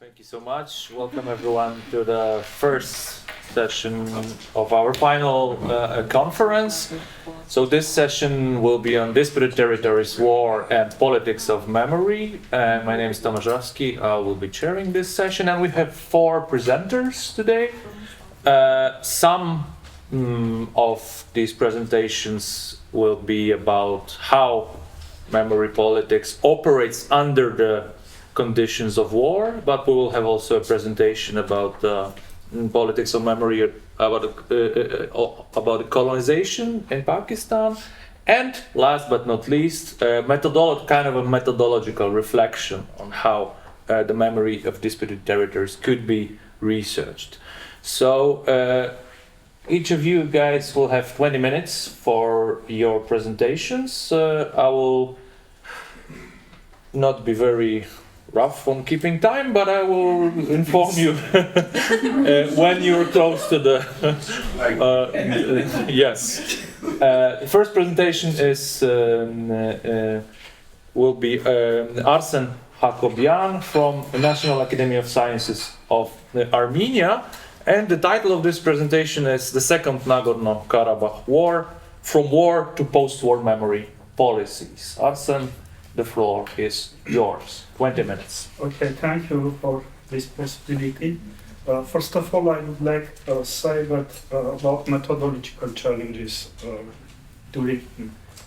Thank you so much. Welcome everyone to the first session of our final conference. So this session will be on disputed territories, war and politics of memory. My name is Tomasz Rawski. I will be chairing this session, and we have four presenters today. Some of these presentations will be about how memory politics operates under the conditions of war, but we will have also a presentation about politics of memory, about the colonization in Pakistan, and last but not least, kind of a methodological reflection on how the memory of disputed territories could be researched. So each of you guys will have 20 minutes for your presentations. I will not be very rough on keeping time, but I will inform you when you're close to the yes. The first presentation will be Arsen Hakobian from the National Academy of Sciences of Armenia, and the title of this presentation is The Second Nagorno-Karabakh War: From War to Post-War Memory Policies. Arsen, the floor is yours. 20 minutes. Okay, thank you for this possibility. First of all, I would like to say that about methodological challenges during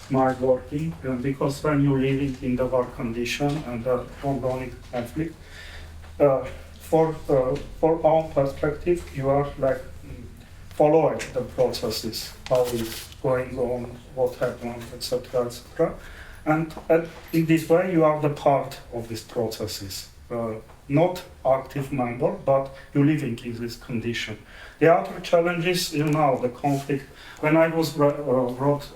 my working, because when you're living in the war condition and the ongoing conflict, for our perspective, you are like following the processes, how it's going on, what happened, etc., etc. And in this way, you are the part of these processes, not active member, but you're living in this condition. The other challenge is, the conflict. When I was wrote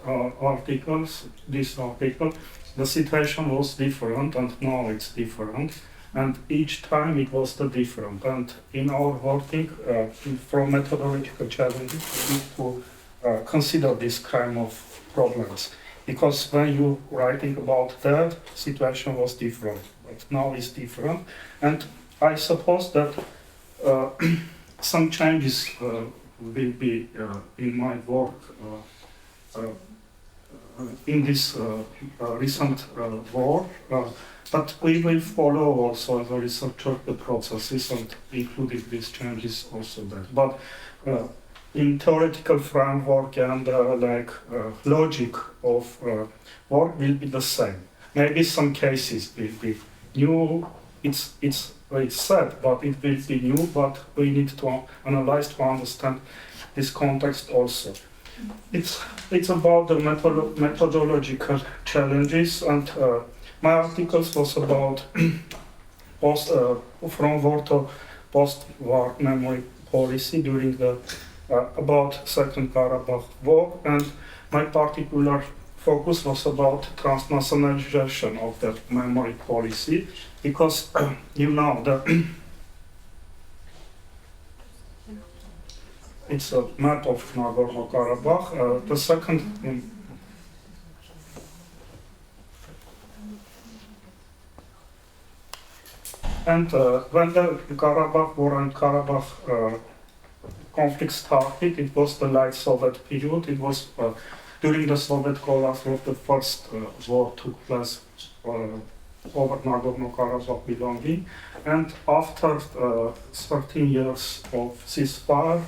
this article, the situation was different, and now it's different. And each time it was the different. And in our working, from methodological challenges, we need to consider this kind of problems. Because when you're writing about that, situation was different, but now it's different. And I suppose that some changes will be in my work in this recent war, but we will follow also as a researcher the processes and including these changes also there. But in theoretical framework and logic of work will be the same. Maybe some cases will be new. It's sad, but it will be new. But we need to analyze to understand this context also. It's about the methodological challenges, and my articles was about from war to post-war memory policy during the about Second Karabakh War, and my particular focus was about transnationalization of the memory policy, because it's a map of Nagorno-Karabakh. The second and when the Karabakh War and Karabakh conflict started, it was the late Soviet period. It was during the Soviet collapse of the first war took place over Nagorno-Karabakh belonging. And after 13 years of ceasefire,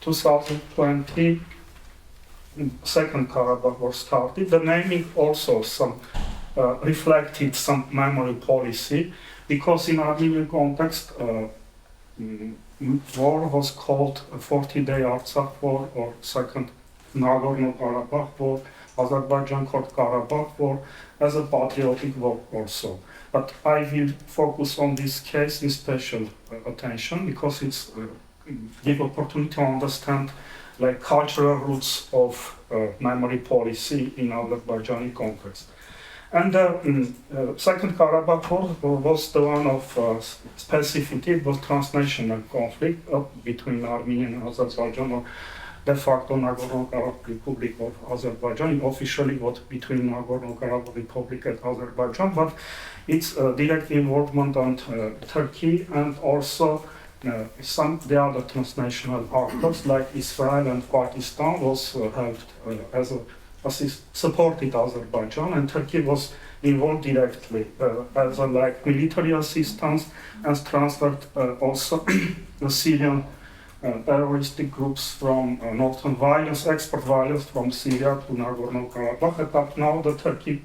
2020, Second Karabakh War started. The naming also reflected some memory policy, because in Armenian context, war was called 40-day Artsakh War or Second Nagorno-Karabakh War, Azerbaijan-Kurd Karabakh War, as a patriotic war also. But I will focus on this case in special attention, because it's give opportunity to understand cultural roots of memory policy in Azerbaijani context. And Second Karabakh War was the one of specificity. It was transnational conflict between Armenia and Azerbaijan, or de facto Nagorno-Karabakh Republic of Azerbaijan, officially what between Nagorno-Karabakh Republic and Azerbaijan, but its direct involvement on Turkey and also some the other transnational actors like Israel and Pakistan was helped supported Azerbaijan, and Turkey was involved directly as a like military assistance and transferred also the Syrian terroristic groups from northern violence, export violence from Syria to Nagorno-Karabakh. But now the Turkey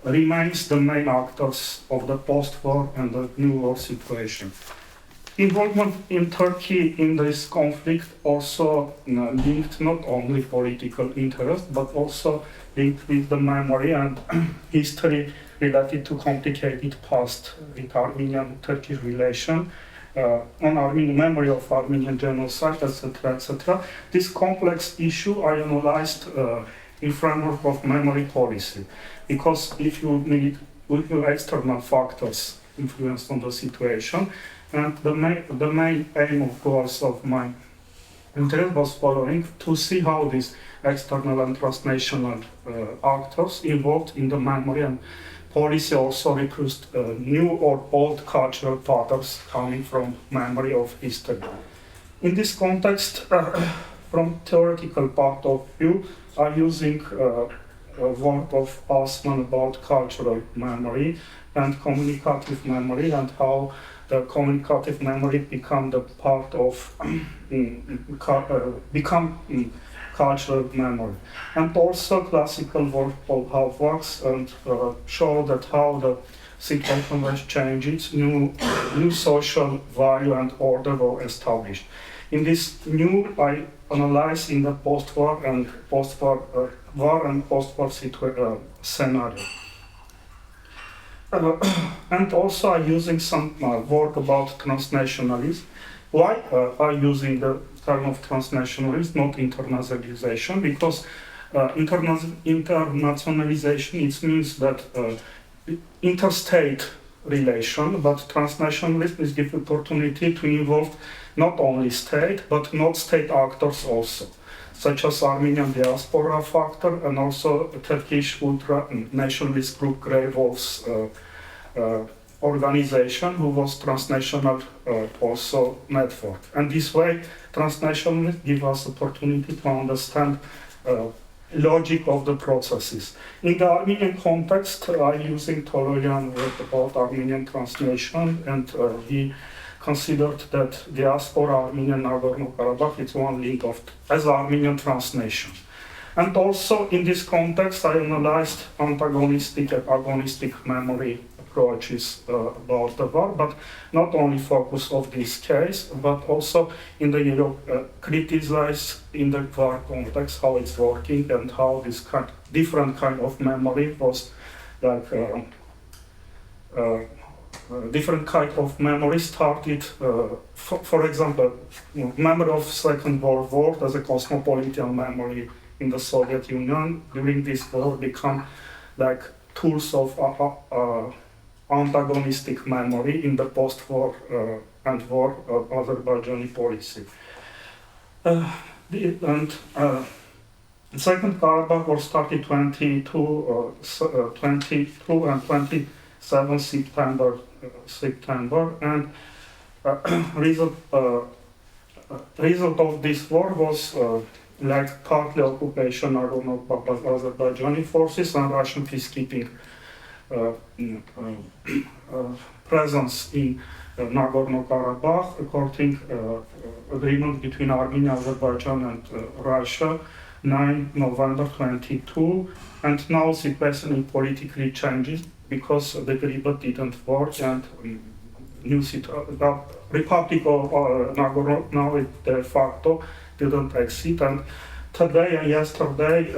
remains the main actors of the post-war and the new war situation. Involvement in Turkey in this conflict also linked not only political interest, but also linked with the memory and history related to complicated past with Armenian-Turkish relation, on Armenian memory of Armenian genocide, etc., etc. This complex issue I analyzed in framework of memory policy, because if you external factors influence on the situation, and the main aim, of course, of my interest was following to see how these external and transnational actors involved in the memory and policy also reproduced new or old cultural patterns coming from memory of history. In this context, from theoretical part of view, I'm using a word of Osman about cultural memory and communicative memory, and how the communicative memory become the part of cultural memory, and also classical work of how it works, and show that how the situation was changed, new social value and order were established. In this new, I analyze in the post-war and post-war scenario. And also I'm using some work about transnationalism. Why I'm using the term of transnationalism, not internationalization? Because internationalization, it means that interstate relation, but transnationalism is the opportunity to involve not only state, but not state actors also, such as Armenian diaspora factor and also Turkish ultra-nationalist group Grey Wolves organization, who was transnational also network. And this way, transnationalism gives us opportunity to understand logic of the processes. In the Armenian context, I'm using Tolorian word about Armenian transnation, and he considered that diaspora Armenian Nagorno-Karabakh is one link as Armenian transnation. And also in this context, I analyzed antagonistic and agonistic memory approaches about the war, but not only focus of this case, but also in the criticize in the war context how it's working and how this different kind of memory was like different kind of memory started. For example, memory of Second World War as a cosmopolitan memory in the Soviet Union during this war become like tools of antagonistic memory in the post-war and war Azerbaijani policy. Second Karabakh War started 22 and 27 September, and result of this war was like partly occupation of Azerbaijani forces and Russian peacekeeping presence in Nagorno-Karabakh, according agreement between Armenia, Azerbaijan and Russia, 9 November 22, and now situation politically changes because the agreement didn't work, and new Republic of Nagorno now de facto didn't exist, and today and yesterday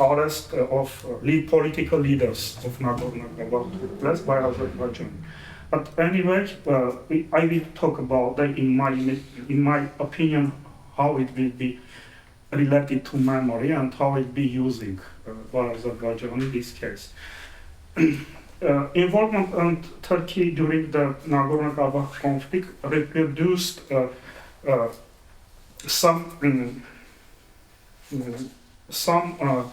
arrest of political leaders of Nagorno-Karabakh took place by Azerbaijan. But anyway, I will talk about that in my opinion, how it will be related to memory and how it will be using by Azerbaijan in this case. Involvement in Turkey during the Nagorno-Karabakh conflict reproduced some some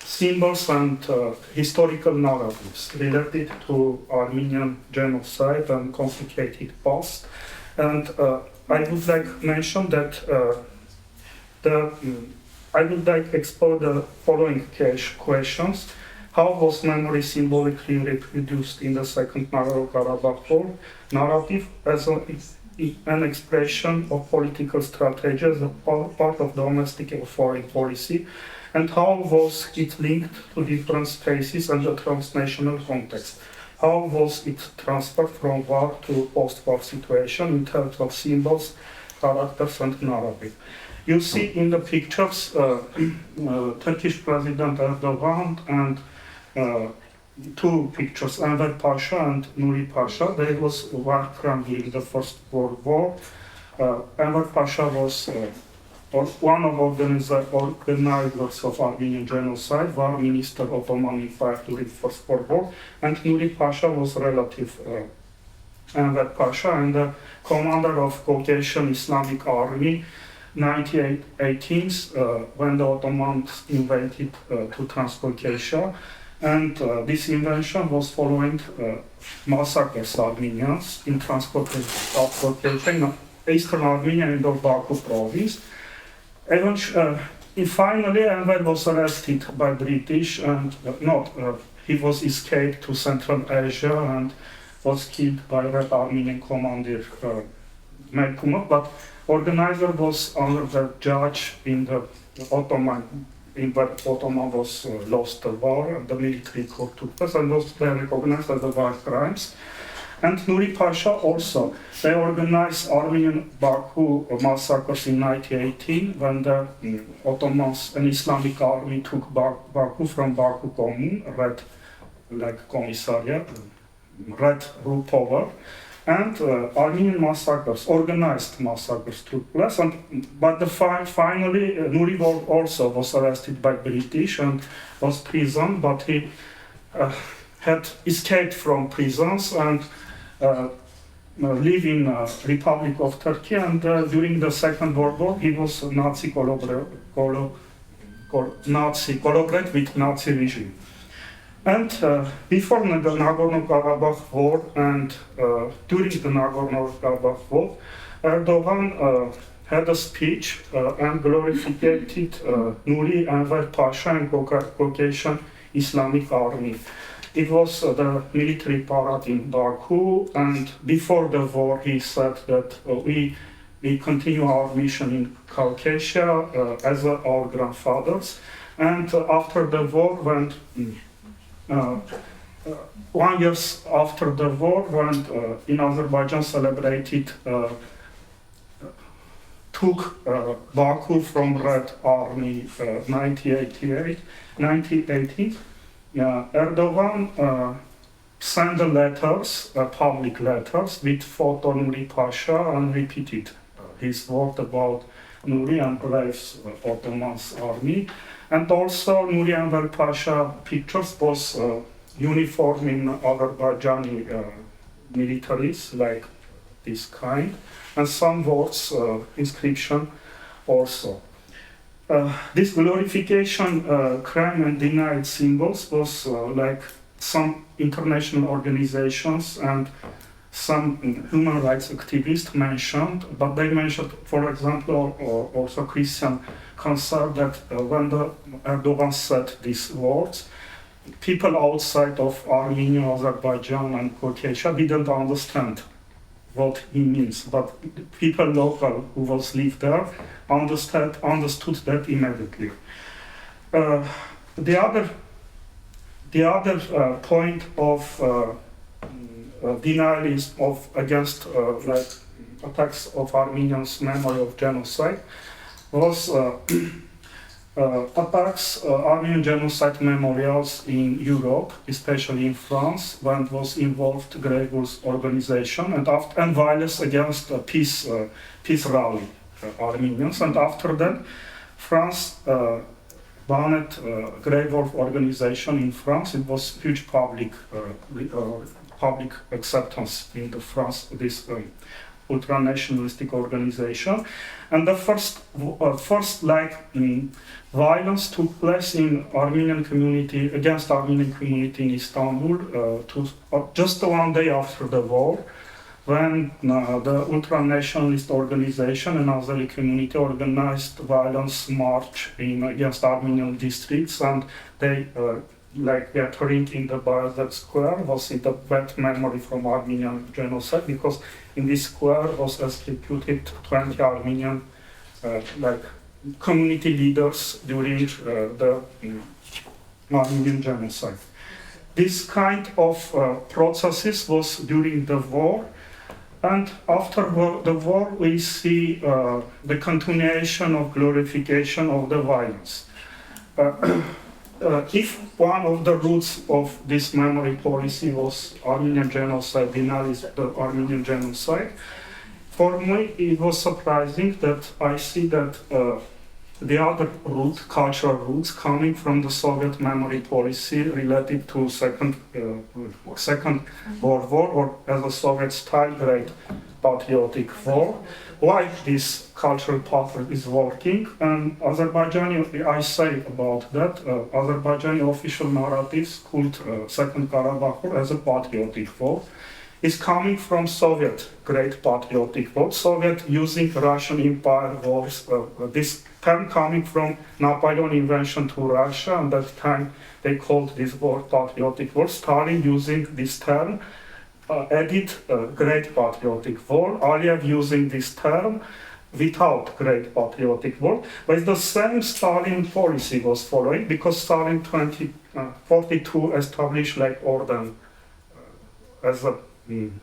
symbols and historical narratives related to Armenian genocide and complicated past. And I would like mention that I would like explore the following questions. How was memory symbolically reproduced in the Second Nagorno-Karabakh War narrative as an expression of political strategy as a part of domestic or foreign policy? And how was it linked to different spaces and the transnational context? How was it transferred from war to post-war situation in terms of symbols, characters, and narrative? You see in the pictures Turkish President Erdogan and two pictures, Enver Pasha and Nuri Pasha. They was war crime during the First World War. Enver Pasha was one of organizers of Armenian genocide, war minister of Ottoman Empire during First World War, and Nuri Pasha was relative Enver Pasha and the commander of Caucasian Islamic Army 1918 when the Ottomans invaded to Transcaucasia. And this invention was following massacres of Armenians in Transcaucasia, Eastern Armenia and the Baku province. Finally, Enver was arrested by British and he was escaped to Central Asia and was killed by Red Armenian commander Merkumov, but organizer was under the judge in the Ottoman. In that Ottoman was lost the war and the military court took place and was then recognized as the war crimes. And Nuri Pasha also, they organized Armenian Baku massacres in 1918 when the Ottomans, an Islamic army took Baku from Baku Commune, Red, like Commissariat, Red rule power. And Armenian massacres, organized massacres took place, but finally Nuri also was arrested by British and was prisoned, but he had escaped from prisons and lived in Republic of Turkey, and during the Second World War he was a Nazi collaborator with Nazi regime. And before the Nagorno-Karabakh war and during the Nagorno-Karabakh war, Erdogan had a speech and glorified Nuri Enver Pasha and Caucasian Islamic Army. It was the military parade in Baku, and before the war he said that we continue our mission in Caucasia as our grandfathers. And after the war, when 1 year after the war, when in Azerbaijan celebrated, took Baku from Red Army 1980, Erdogan sent the letters, public letters, with photo Nuri Pasha and repeated his word about Nuri and Blaise Ottoman's army. And also Nuri Enver Pasha pictures was uniform in Azerbaijani militaries, like this kind, and some words, inscription also. This glorification, crime and denied symbols was like some international organizations and some human rights activists mentioned, but they mentioned, for example, also Christian concern that when Erdogan said these words, people outside of Armenia, Azerbaijan and Caucasia didn't understand what he means, but people local who was lived there understood that immediately. The other point of denialism against like attacks of Armenians' memory of genocide was attacks Armenian genocide memorials in Europe, especially in France, when it was involved Gregor's organization and violence against peace rally Armenians. And after that, France banned Gregor organization in France. It was huge public acceptance in the France. This ultra-nationalistic organization. And the first violence took place in Armenian community, against Armenian community in Istanbul, just 1 day after the war, when the ultra-nationalist organization and Azeri community organized violence march against Armenian districts, and they gathering in the Bayazet Square was in the bad memory from Armenian genocide, because in this square was executed 20 Armenian community leaders during the Armenian genocide. This kind of processes was during the war, and after the war we see the continuation of glorification of the violence. If one of the roots of this memory policy was Armenian genocide, denial the Armenian genocide, for me it was surprising that I see that the other cultural roots coming from the Soviet memory policy related to Second World War, or as a Soviet style, Great Patriotic War. Why this cultural pattern is working, and Azerbaijani, I say about that, Azerbaijani official narratives called Second Karabakh War as a patriotic war is coming from Soviet Great Patriotic War, Soviet using Russian Empire wars, this term coming from Napoleon invention to Russia, and that time they called this war Patriotic War. Stalin using this term, added Great Patriotic War, Aliyev using this term without Great Patriotic War, but the same Stalin policy was following, because Stalin 1942 established Orden as a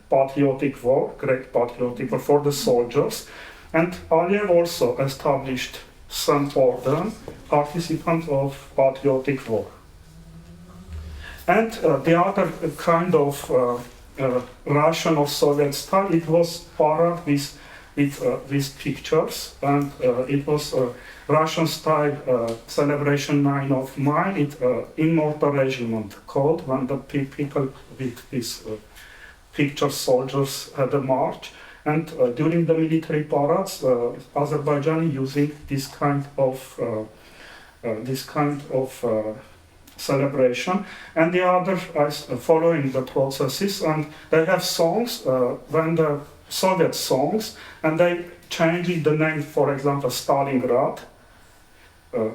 patriotic war, Great Patriotic War for the soldiers, and Aliyev also established some Orden, participants of patriotic war. And the other kind of Russian or Soviet style, it was parallel with pictures, and it was Russian style celebration 9 of May, Immortal Regiment called, when the people with these picture soldiers had a march, and during the military parades, Azerbaijani using this kind of celebration, and the other is following the processes, and they have songs, when the Soviet songs, and they changing the name, for example, Stalingrad,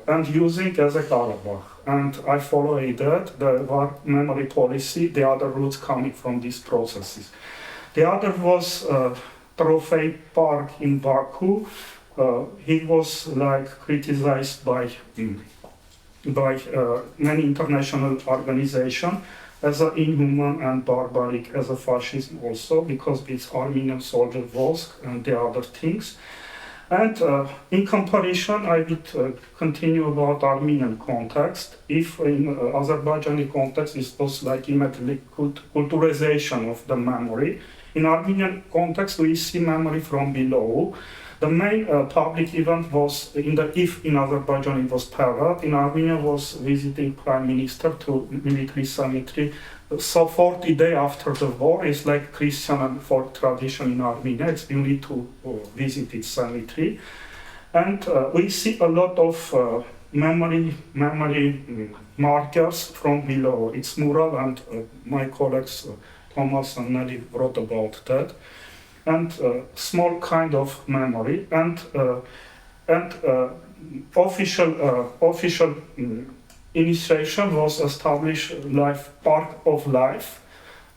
and using as a Karabakh. And I follow that, the war memory policy, the other roots coming from these processes. The other was Trophy Park in Baku. He was criticized by many international organizations as an inhuman and barbaric, as a fascism also, because it's Armenian soldier was and the other things. And in comparison, I would continue about Armenian context. If in Azerbaijani context, it was immediately culturalization of the memory. In Armenian context, we see memory from below. The main public event was, if in Azerbaijan it was parade, in Armenia was visiting Prime Minister to military cemetery. So 40 days after the war is like Christian and folk tradition in Armenia. It's you need to visit its cemetery. And we see a lot of memory markers from below. It's mural, and my colleagues Thomas and Nelly wrote about that. And small kind of memory, and official initiation was established Park of Life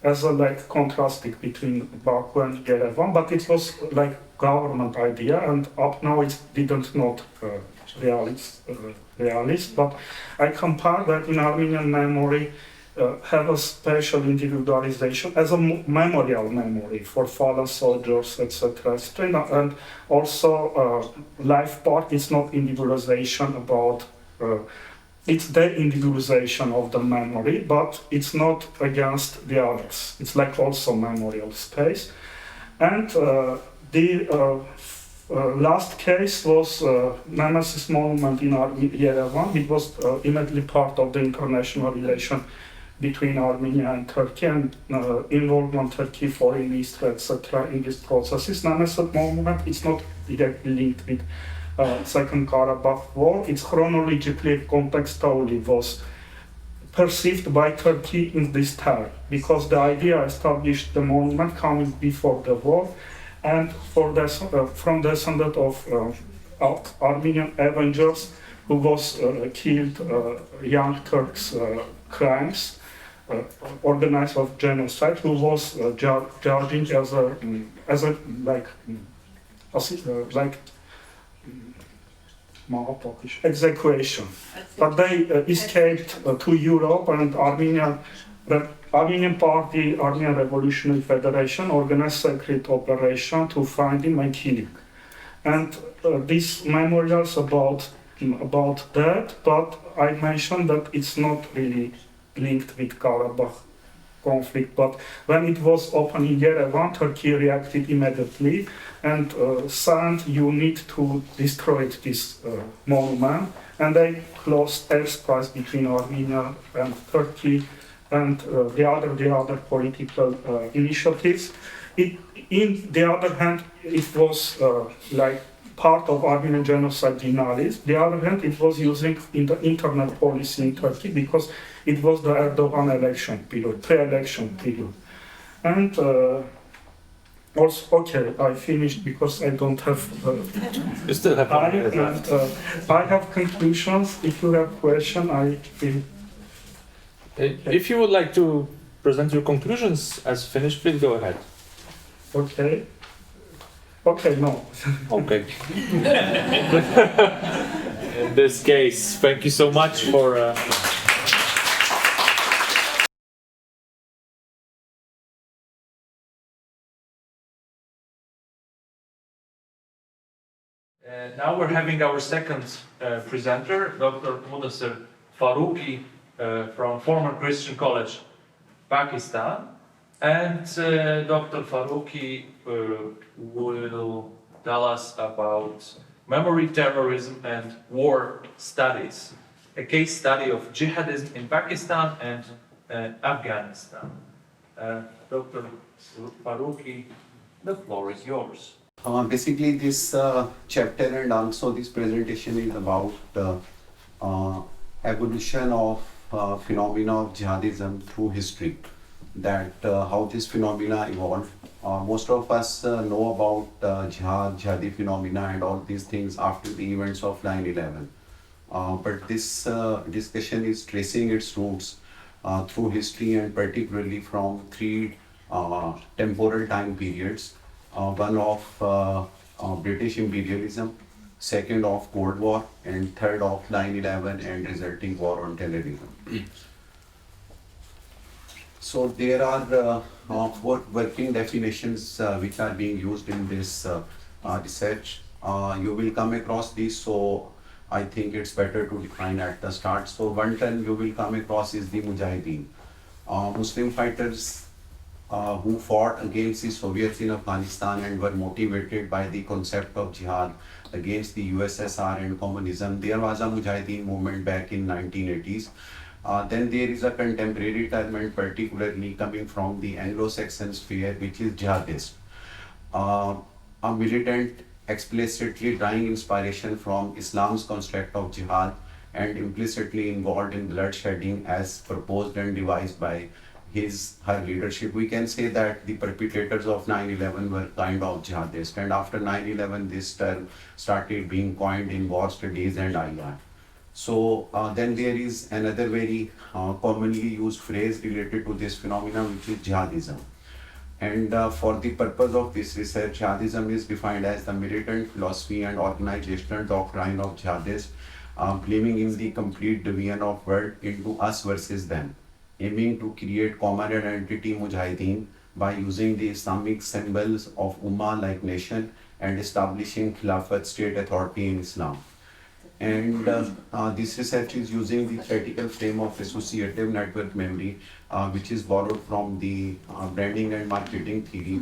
as a contrasting between Baku and Yerevan, but it was government idea, and up now it didn't not realist. But I compare that in Armenian memory. Have a special individualization as a memorial memory for fallen soldiers, etc. And also, life part is not individualization about, it's the individualization of the memory, but it's not against the others. It's also memorial space. And the last case was Nemesis Monument in Yerevan. It was immediately part of the international relation between Armenia and Turkey and involvement Turkey, foreign ministry, etc. in this processes. Nanesat movement is not directly linked with Second Karabakh War. It's chronologically, contextually was perceived by Turkey in this term, because the idea established the movement coming before the war, and for the, from descendant of Armenian Avengers who was killed young Turks crimes, organized of genocide, who was judging as a like execution. But they escaped to Europe, and Armenian Party, Armenian Revolutionary Federation organized secret operation to find him and kill him. And these memorials about that, but I mentioned that it's not really linked with Karabakh conflict. But when it was opened in Yerevan, Turkey reacted immediately and said, you need to destroy this monument. And they closed airspace between Armenia and Turkey and the other political initiatives. In the other hand, it was like part of Armenian genocide denialism. The other hand, it was using in the internal policy in Turkey because it was the Erdogan election period, pre-election period. And also, okay, I finished because I don't have. You still have I have conclusions. If you have questions, I will. If you would like to present your conclusions as finished, please go ahead. Okay. Okay, no. Okay. In this case, thank you so much for. Now we're having our second presenter, Dr. Mudassir Farooqi from former Christian College, Pakistan. And Dr. Farooqi will tell us about memory terrorism and war studies, a case study of jihadism in Pakistan and Afghanistan. Dr. Farooqi, the floor is yours. Basically, this chapter and also this presentation is about evolution of phenomena of jihadism through history. That how this phenomena evolved. Most of us know about jihadi phenomena and all these things after the events of 9/11. But this discussion is tracing its roots through history and particularly from three temporal time periods. One of British imperialism, second of Cold War, and third of 9/11 and resulting war on terrorism. So there are four working definitions which are being used in this research. You will come across these, so I think it's better to define at the start. So one term you will come across is the Mujahideen, Muslim fighters who fought against the Soviets in Afghanistan and were motivated by the concept of jihad against the USSR and communism. There was a Mujahideen movement back in 1980s. Then there is a contemporary term, and particularly coming from the Anglo-Saxon sphere, which is jihadist, a militant explicitly drawing inspiration from Islam's construct of jihad and implicitly involved in bloodshedding as proposed and devised by her leadership. We can say that the perpetrators of 9/11 were kind of jihadists, and after 9/11 this term started being coined in war studies and IR. So then there is another very commonly used phrase related to this phenomenon, which is jihadism. And for the purpose of this research, jihadism is defined as the militant philosophy and organizational doctrine of jihadists, believing in the complete division of world into us versus them, aiming to create common identity Mujahideen by using the Islamic symbols of Ummah like nation and establishing Khilafat state authority in Islam. And this research is using the theoretical frame of associative network memory, which is borrowed from the branding and marketing theory,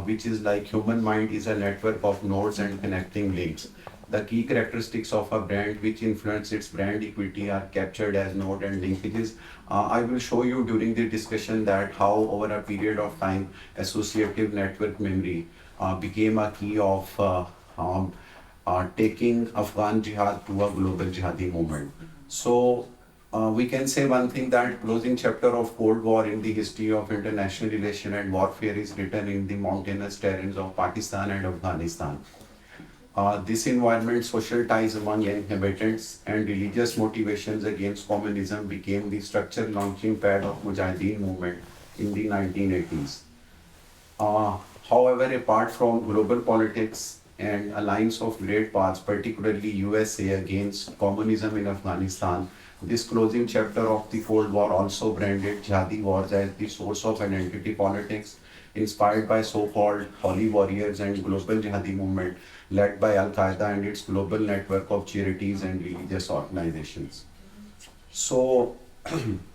which is like human mind is a network of nodes and connecting links. the key characteristics of a brand which influence its brand equity are captured as node and linkages. I will show you during the discussion that how over a period of time associative network memory became a key of taking Afghan jihad to a global jihadi movement. So we can say one thing, that closing chapter of Cold War in the history of international relation and warfare is written in the mountainous terrains of Pakistan and Afghanistan. This environment, social ties among inhabitants, and religious motivations against communism became the structural launching pad of Mujahideen movement in the 1980s. However, apart from global politics and alliance of great powers, particularly USA against communism in Afghanistan, this closing chapter of the Cold War also branded jihadi wars as the source of identity politics, inspired by so-called holy warriors and global jihadi movement led by Al-Qaeda and its global network of charities and religious organizations. So,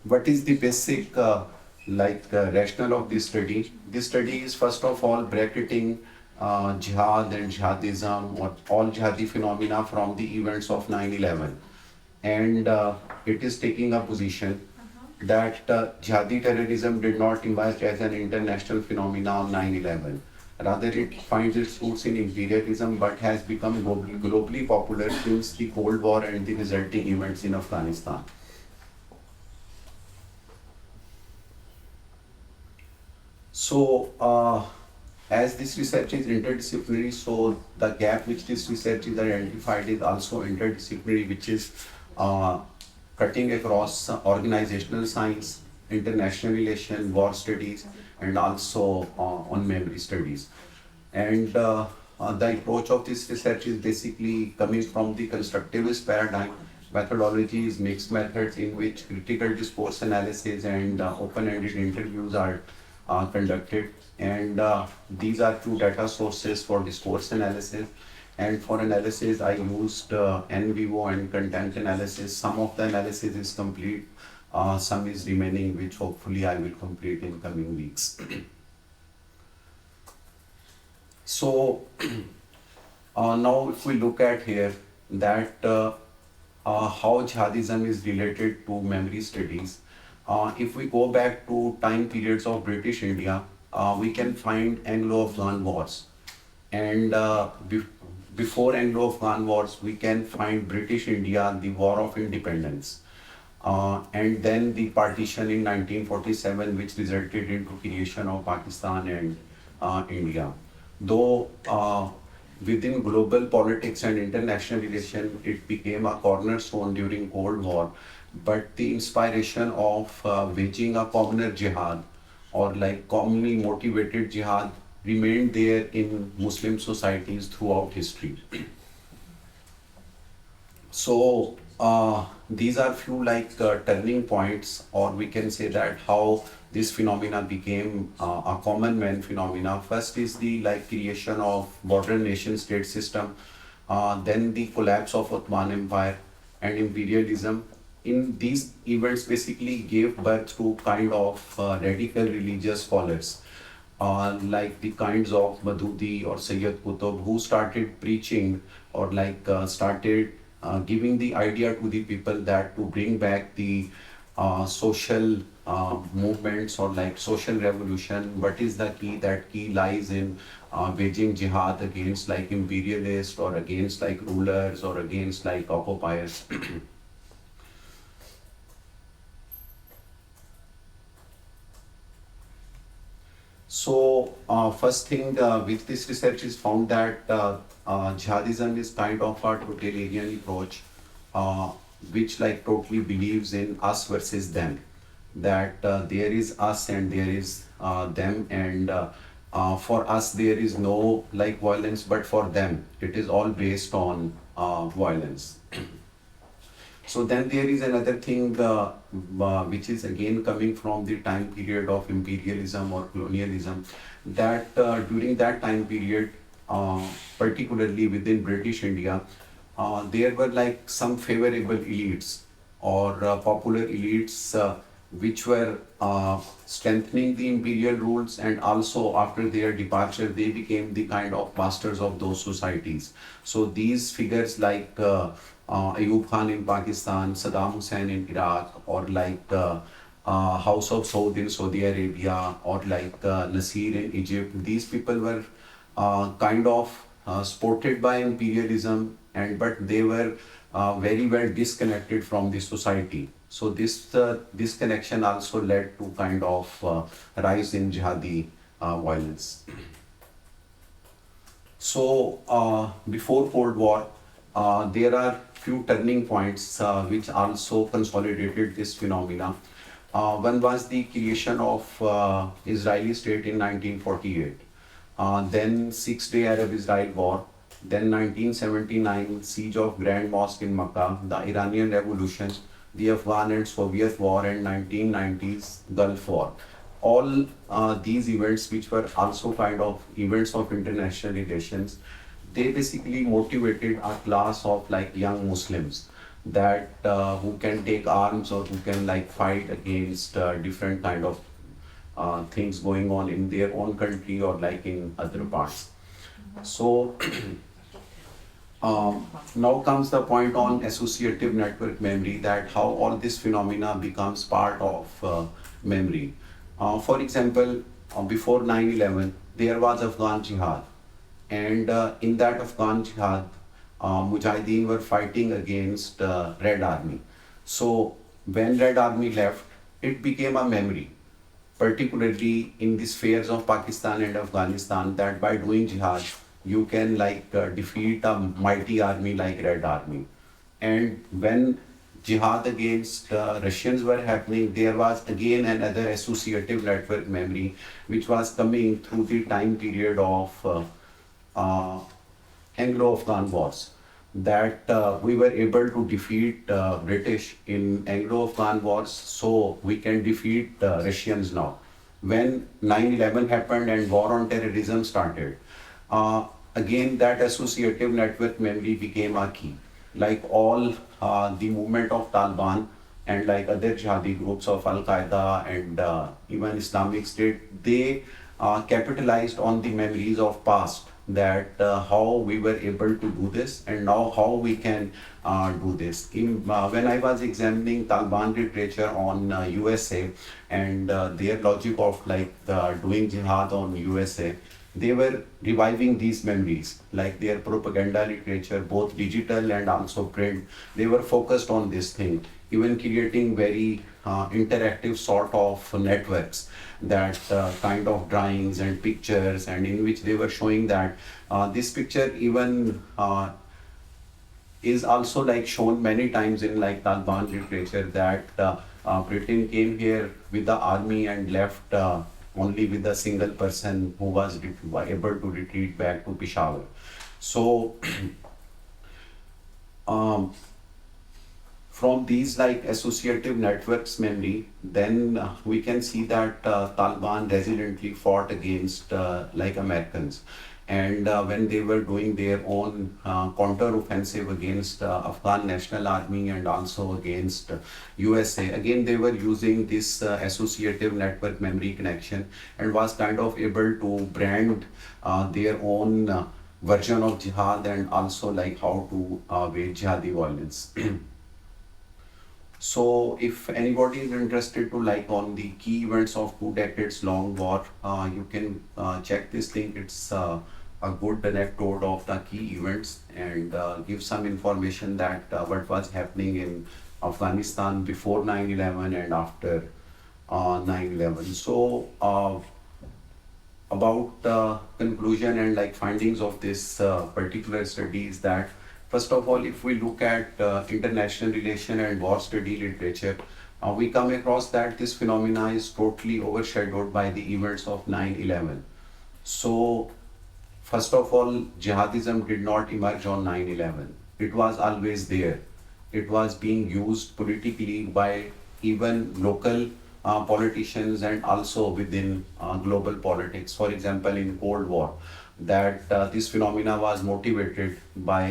what is the basic rationale of this study? This study is first of all bracketing jihad and jihadism or all jihadi phenomena from the events of 9/11, and it is taking a position that jihadi terrorism did not emerge as an international phenomenon on 9/11. Rather, it finds its roots in imperialism but has become globally popular since the Cold War and the resulting events in Afghanistan. So, as this research is interdisciplinary, so the gap which this research is identified is also interdisciplinary, which is cutting across organizational science, international relation, war studies, and also on memory studies. And the approach of this research is basically coming from the constructivist paradigm. Methodology is mixed methods in which critical discourse analysis and open-ended interviews are conducted. And these are two data sources for discourse analysis. And for analysis, I used NVivo and content analysis. Some of the analysis is complete, some is remaining, which hopefully I will complete in coming weeks. So now if we look at here that how jihadism is related to memory studies, if we go back to time periods of British India, we can find Anglo-Afghan wars. And before Anglo-Afghan wars, we can find British India, the War of Independence. And then the partition in 1947, which resulted into creation of Pakistan and India. Though within global politics and international relation, it became a cornerstone during Cold War, but the inspiration of waging a commoner jihad or like commonly motivated jihad remained there in Muslim societies throughout history. So these are few turning points, or we can say that how this phenomena became a common man phenomena. First is the creation of modern nation state system, then the collapse of Ottoman Empire and imperialism. In these events basically gave birth to kind of radical religious scholars, like the kinds of Madudi or Sayyid Qutb, who started preaching or started giving the idea to the people that to bring back the social movements or social revolution. What is the key? That key lies in waging jihad against imperialists or against rulers or against occupiers. So first thing with this research is found that jihadism is kind of a totalitarian approach, which totally believes in us versus them. That there is us and there is them, and for us there is no violence, but for them it is all based on violence. So then there is another thing which is again coming from the time period of imperialism or colonialism, that during that time period, particularly within British India, there were some favorable elites or popular elites which were strengthening the imperial rules, and also after their departure they became the kind of masters of those societies. So these figures like Ayub Khan in Pakistan, Saddam Hussein in Iraq, or like House of Saud in Saudi Arabia, or like Nasir in Egypt, these people were kind of supported by imperialism, and but they were very well disconnected from the society. So this disconnection also led to kind of rise in jihadi violence. So before Cold War, there are few turning points which also consolidated this phenomena. One was the creation of Israeli state in 1948. Then Six-Day Arab-Israel War, then 1979 siege of Grand Mosque in Makkah, the Iranian Revolution, the Afghan and Soviet War, and 1990s Gulf War. All these events, which were also kind of events of international relations, they basically motivated a class of like young Muslims that who can take arms or who can like fight against different kind of things going on in their own country or like in other parts. So now comes the point on associative network memory, that how all this phenomena becomes part of memory. For example, before 9/11, there was Afghan Jihad, and in that Afghan Jihad, Mujahideen were fighting against Red Army. So when Red Army left, it became a memory, particularly in the spheres of Pakistan and Afghanistan, that by doing jihad, you can like defeat a mighty army like Red Army. And when jihad against Russians were happening, there was again another associative network memory which was coming through the time period of Anglo-Afghan wars, that we were able to defeat British in Anglo-Afghan wars, so we can defeat Russians now. When 9/11 happened and war on terrorism started, again that associative network memory became a key. Like all the movement of Taliban and like other jihadi groups of Al-Qaeda and even Islamic State, they capitalized on the memories of past, that how we were able to do this and now how we can do this. When I was examining Taliban literature on USA and their logic of like doing jihad on USA, they were reviving these memories, like their propaganda literature, both digital and also print. They were focused on this thing, even creating very interactive sort of networks, that kind of drawings and pictures, and in which they were showing that this picture even is also like shown many times in like Taliban literature, that Britain came here with the army and left only with a single person who was able to retreat back to Peshawar. So from these like associative networks memory, then we can see that Taliban resilently fought against like Americans. And when they were doing their own counter-offensive against Afghan National Army and also against USA, again they were using this associative network memory connection, and was kind of able to brand their own version of jihad, and also like how to wage jihadi violence. So if anybody is interested to like on the key events of 2 decades long war, you can check this link. It's a good anecdote of the key events, and give some information that what was happening in Afghanistan before 9/11 and after 9/11. So about conclusion and like findings of this particular study is that, first of all, if we look at international relation and war study literature, we come across that this phenomena is totally overshadowed by the events of 9/11. So first of all, jihadism did not emerge on 9/11. It was always there. It was being used politically by even local politicians and also within global politics. For example, in Cold War, that this phenomena was motivated by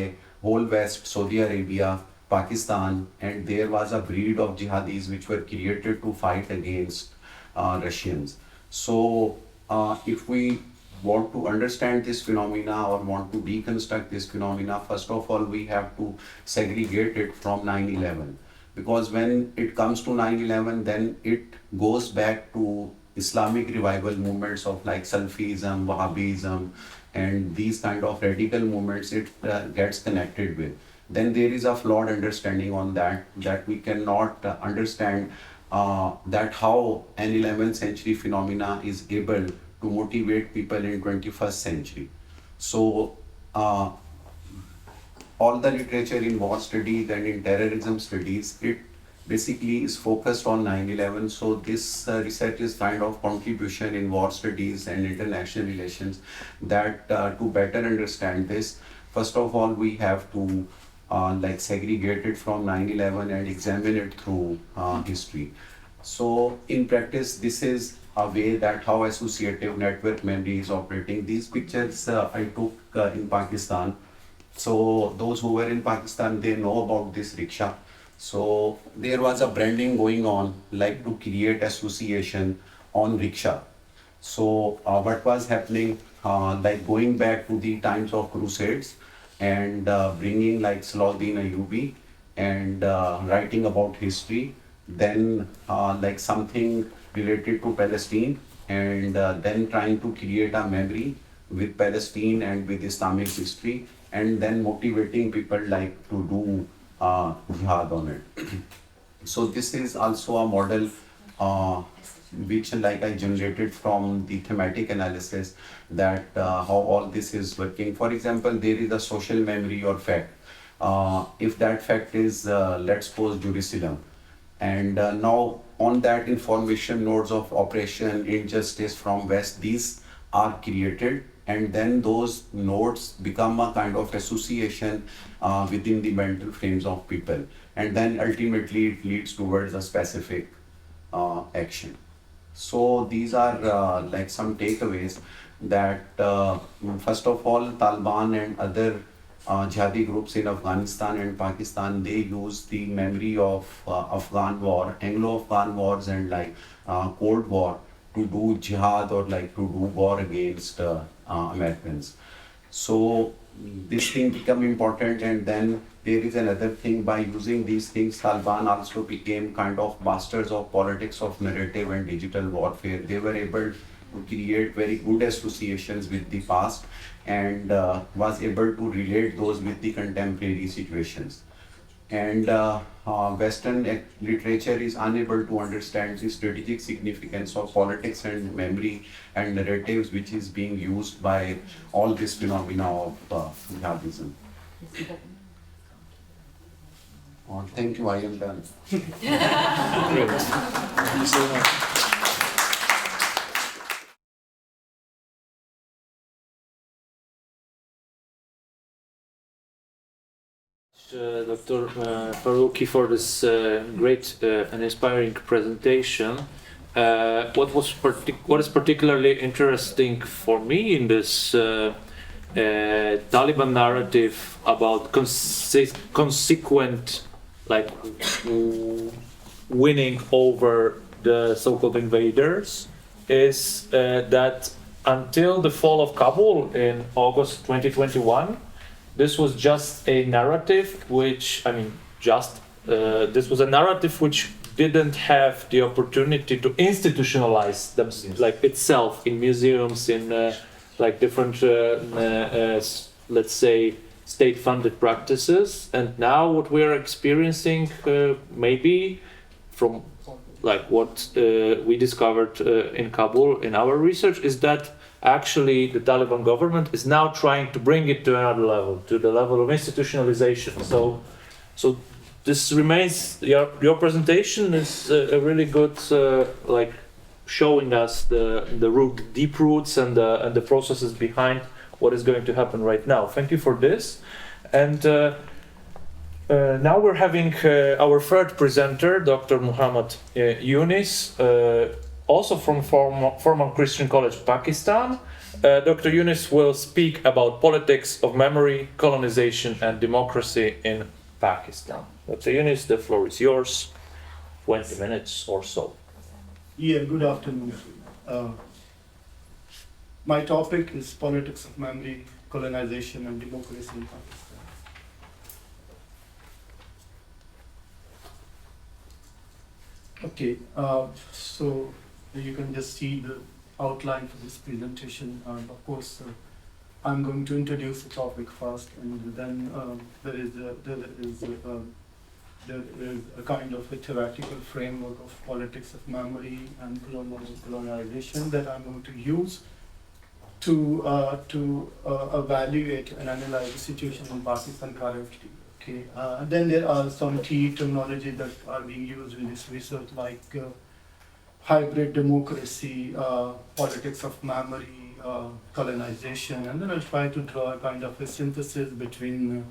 whole West, Saudi Arabia, Pakistan, and there was a breed of jihadis which were created to fight against Russians. So, if we want to understand this phenomena or want to deconstruct this phenomena, first of all, we have to segregate it from 9/11. Because when it comes to 9/11, then it goes back to Islamic revival movements of like Salafism, Wahhabism, and these kind of radical movements it gets connected with. Then there is a flawed understanding on that we cannot understand that how an 11th century phenomena is able to motivate people in 21st century. So all the literature in war studies and in terrorism studies, it basically is focused on 9/11. So this research is kind of contribution in war studies and international relations that to better understand this, first of all, we have to like segregate it from 9/11 and examine it through history. So in practice, this is a way that how associative network memory is operating. These pictures I took in Pakistan. So those who were in Pakistan, they know about this rickshaw. So there was a branding going on, like to create association on rickshaw. So what was happening, like going back to the times of Crusades and bringing like Salahuddin Ayyubi and writing about history, then like something related to Palestine, and then trying to create a memory with Palestine and with Islamic history, and then motivating people like to do jihad on it. So this is also a model which like I generated from the thematic analysis that how all this is working. For example, there is a social memory or fact. If that fact is, let's suppose, Jerusalem, and now on that information nodes of operation, injustice from West, these are created, and then those nodes become a kind of association within the mental frames of people, and then ultimately it leads towards a specific action. So these are like some takeaways that first of all, Taliban and other jihadi groups in Afghanistan and Pakistan, they use the memory of Afghan war, Anglo-Afghan wars, and like Cold War to do jihad or like to do war against Americans. So this thing become important, and then there is another thing, by using these things, Taliban also became kind of masters of politics of narrative and digital warfare. They were able to create very good associations with the past and was able to relate those with the contemporary situations. And Western literature is unable to understand the strategic significance of politics and memory and narratives which is being used by all this phenomena of jihadism. Thank you, I am done. Great. Thank you so much. Dr. Farooqi, for this great and inspiring presentation. What is particularly interesting for me in this Taliban narrative about consequent, like, winning over the so-called invaders is that until the fall of Kabul in August 2021, this was just a narrative which, this was a narrative which didn't have the opportunity to institutionalize them, like itself, in museums, in like different, let's say, state-funded practices. And now what we're experiencing, maybe from like what we discovered in Kabul in our research, is that actually the Taliban government is now trying to bring it to another level, to the level of institutionalization. So this remains, your presentation is a really good, like, showing us the deep roots and the processes behind what is going to happen right now. Thank you for this. And now we're having our third presenter, Dr. Muhammad Yunus, also from Forman Christian College, Pakistan. Dr. Yunus will speak about politics of memory, colonization, and democracy in Pakistan. Dr. Yunus, the floor is yours. 20 minutes or so. Yeah, good afternoon. My topic is politics of memory, colonization, and democracy in Pakistan. Okay, so you can just see the outline for this presentation. Of course, I'm going to introduce the topic first, and then there is a kind of a theoretical framework of politics of memory and colonization that I'm going to use to evaluate and analyze the situation in Pakistan currently. Okay. Then there are some key terminology that are being used in this research, like hybrid democracy, politics of memory, colonization, and then I'll try to draw a kind of a synthesis between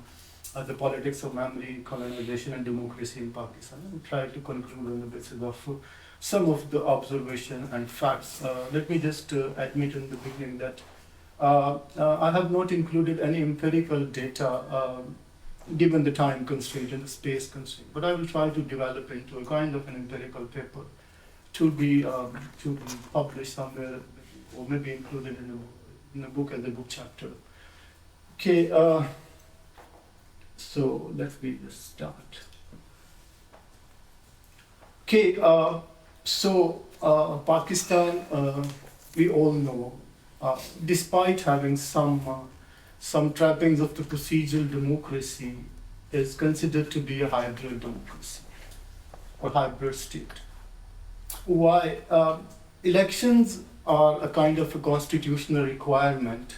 the politics of memory, colonization, and democracy in Pakistan, and try to conclude on the basis of some of the observation and facts. Let me just admit in the beginning that I have not included any empirical data given the time constraint and the space constraint, but I will try to develop into a kind of an empirical paper to be published somewhere or maybe included in a book as a book chapter. Okay, so let me just start. Okay, Pakistan, we all know, despite having some trappings of the procedural democracy, is considered to be a hybrid democracy or hybrid state. Why? Elections are a kind of a constitutional requirement.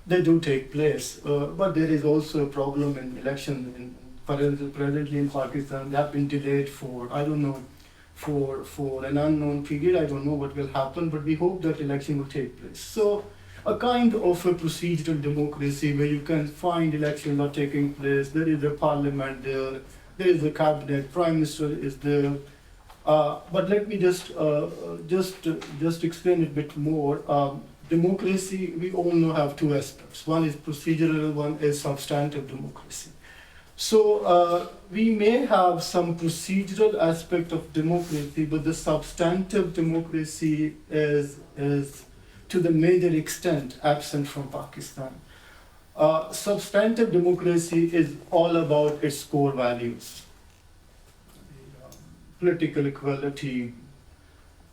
They do take place, but there is also a problem in elections. Presently in Pakistan, they have been delayed for, I don't know, for an unknown period. I don't know what will happen, but we hope that election will take place. So a kind of a procedural democracy where you can find elections are taking place, there is a parliament there is a cabinet, prime minister is there. But let me just explain it a bit more. Democracy, we all know, have two aspects. One is procedural, one is substantive democracy. So we may have some procedural aspect of democracy, but the substantive democracy is to the major extent absent from Pakistan. Substantive democracy is all about its core values. Political equality,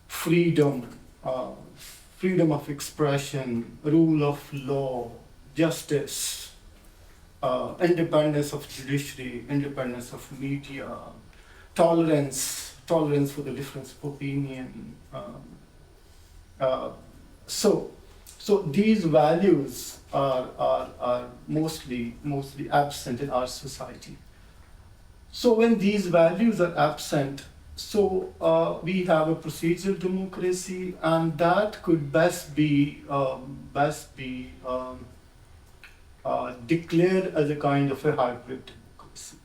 freedom, freedom of expression, rule of law, justice, independence of judiciary, independence of media, tolerance for the difference of opinion. So these values are mostly absent in our society. So when these values are absent, we have a procedural democracy, and that could best be declared as a kind of a hybrid democracy.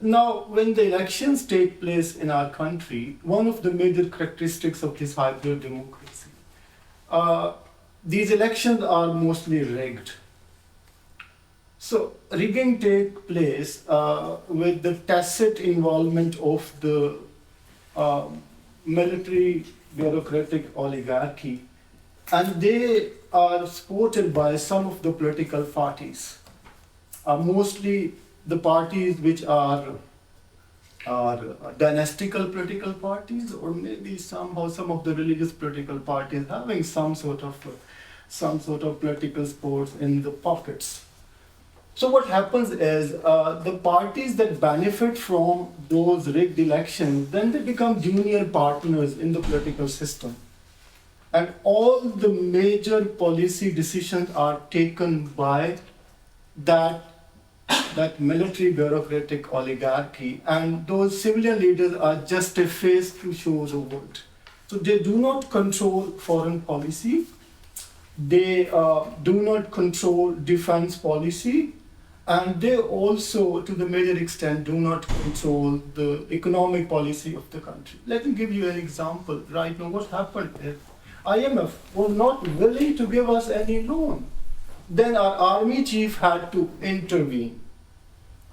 Now, when the elections take place in our country, one of the major characteristics of this hybrid democracy, these elections are mostly rigged. So rigging takes place with the tacit involvement of the military bureaucratic oligarchy, and they are supported by some of the political parties, mostly the parties which are dynastical political parties, or maybe somehow some of the religious political parties having some sort of political sports in the pockets. So what happens is the parties that benefit from those rigged elections, then they become junior partners in the political system. And all the major policy decisions are taken by that military bureaucratic oligarchy, and those civilian leaders are just a face to show the world. So they do not control foreign policy, they do not control defense policy, and they also, to the major extent, do not control the economic policy of the country. Let me give you an example. Right now, what happened is IMF was not willing to give us any loan. Then our army chief had to intervene.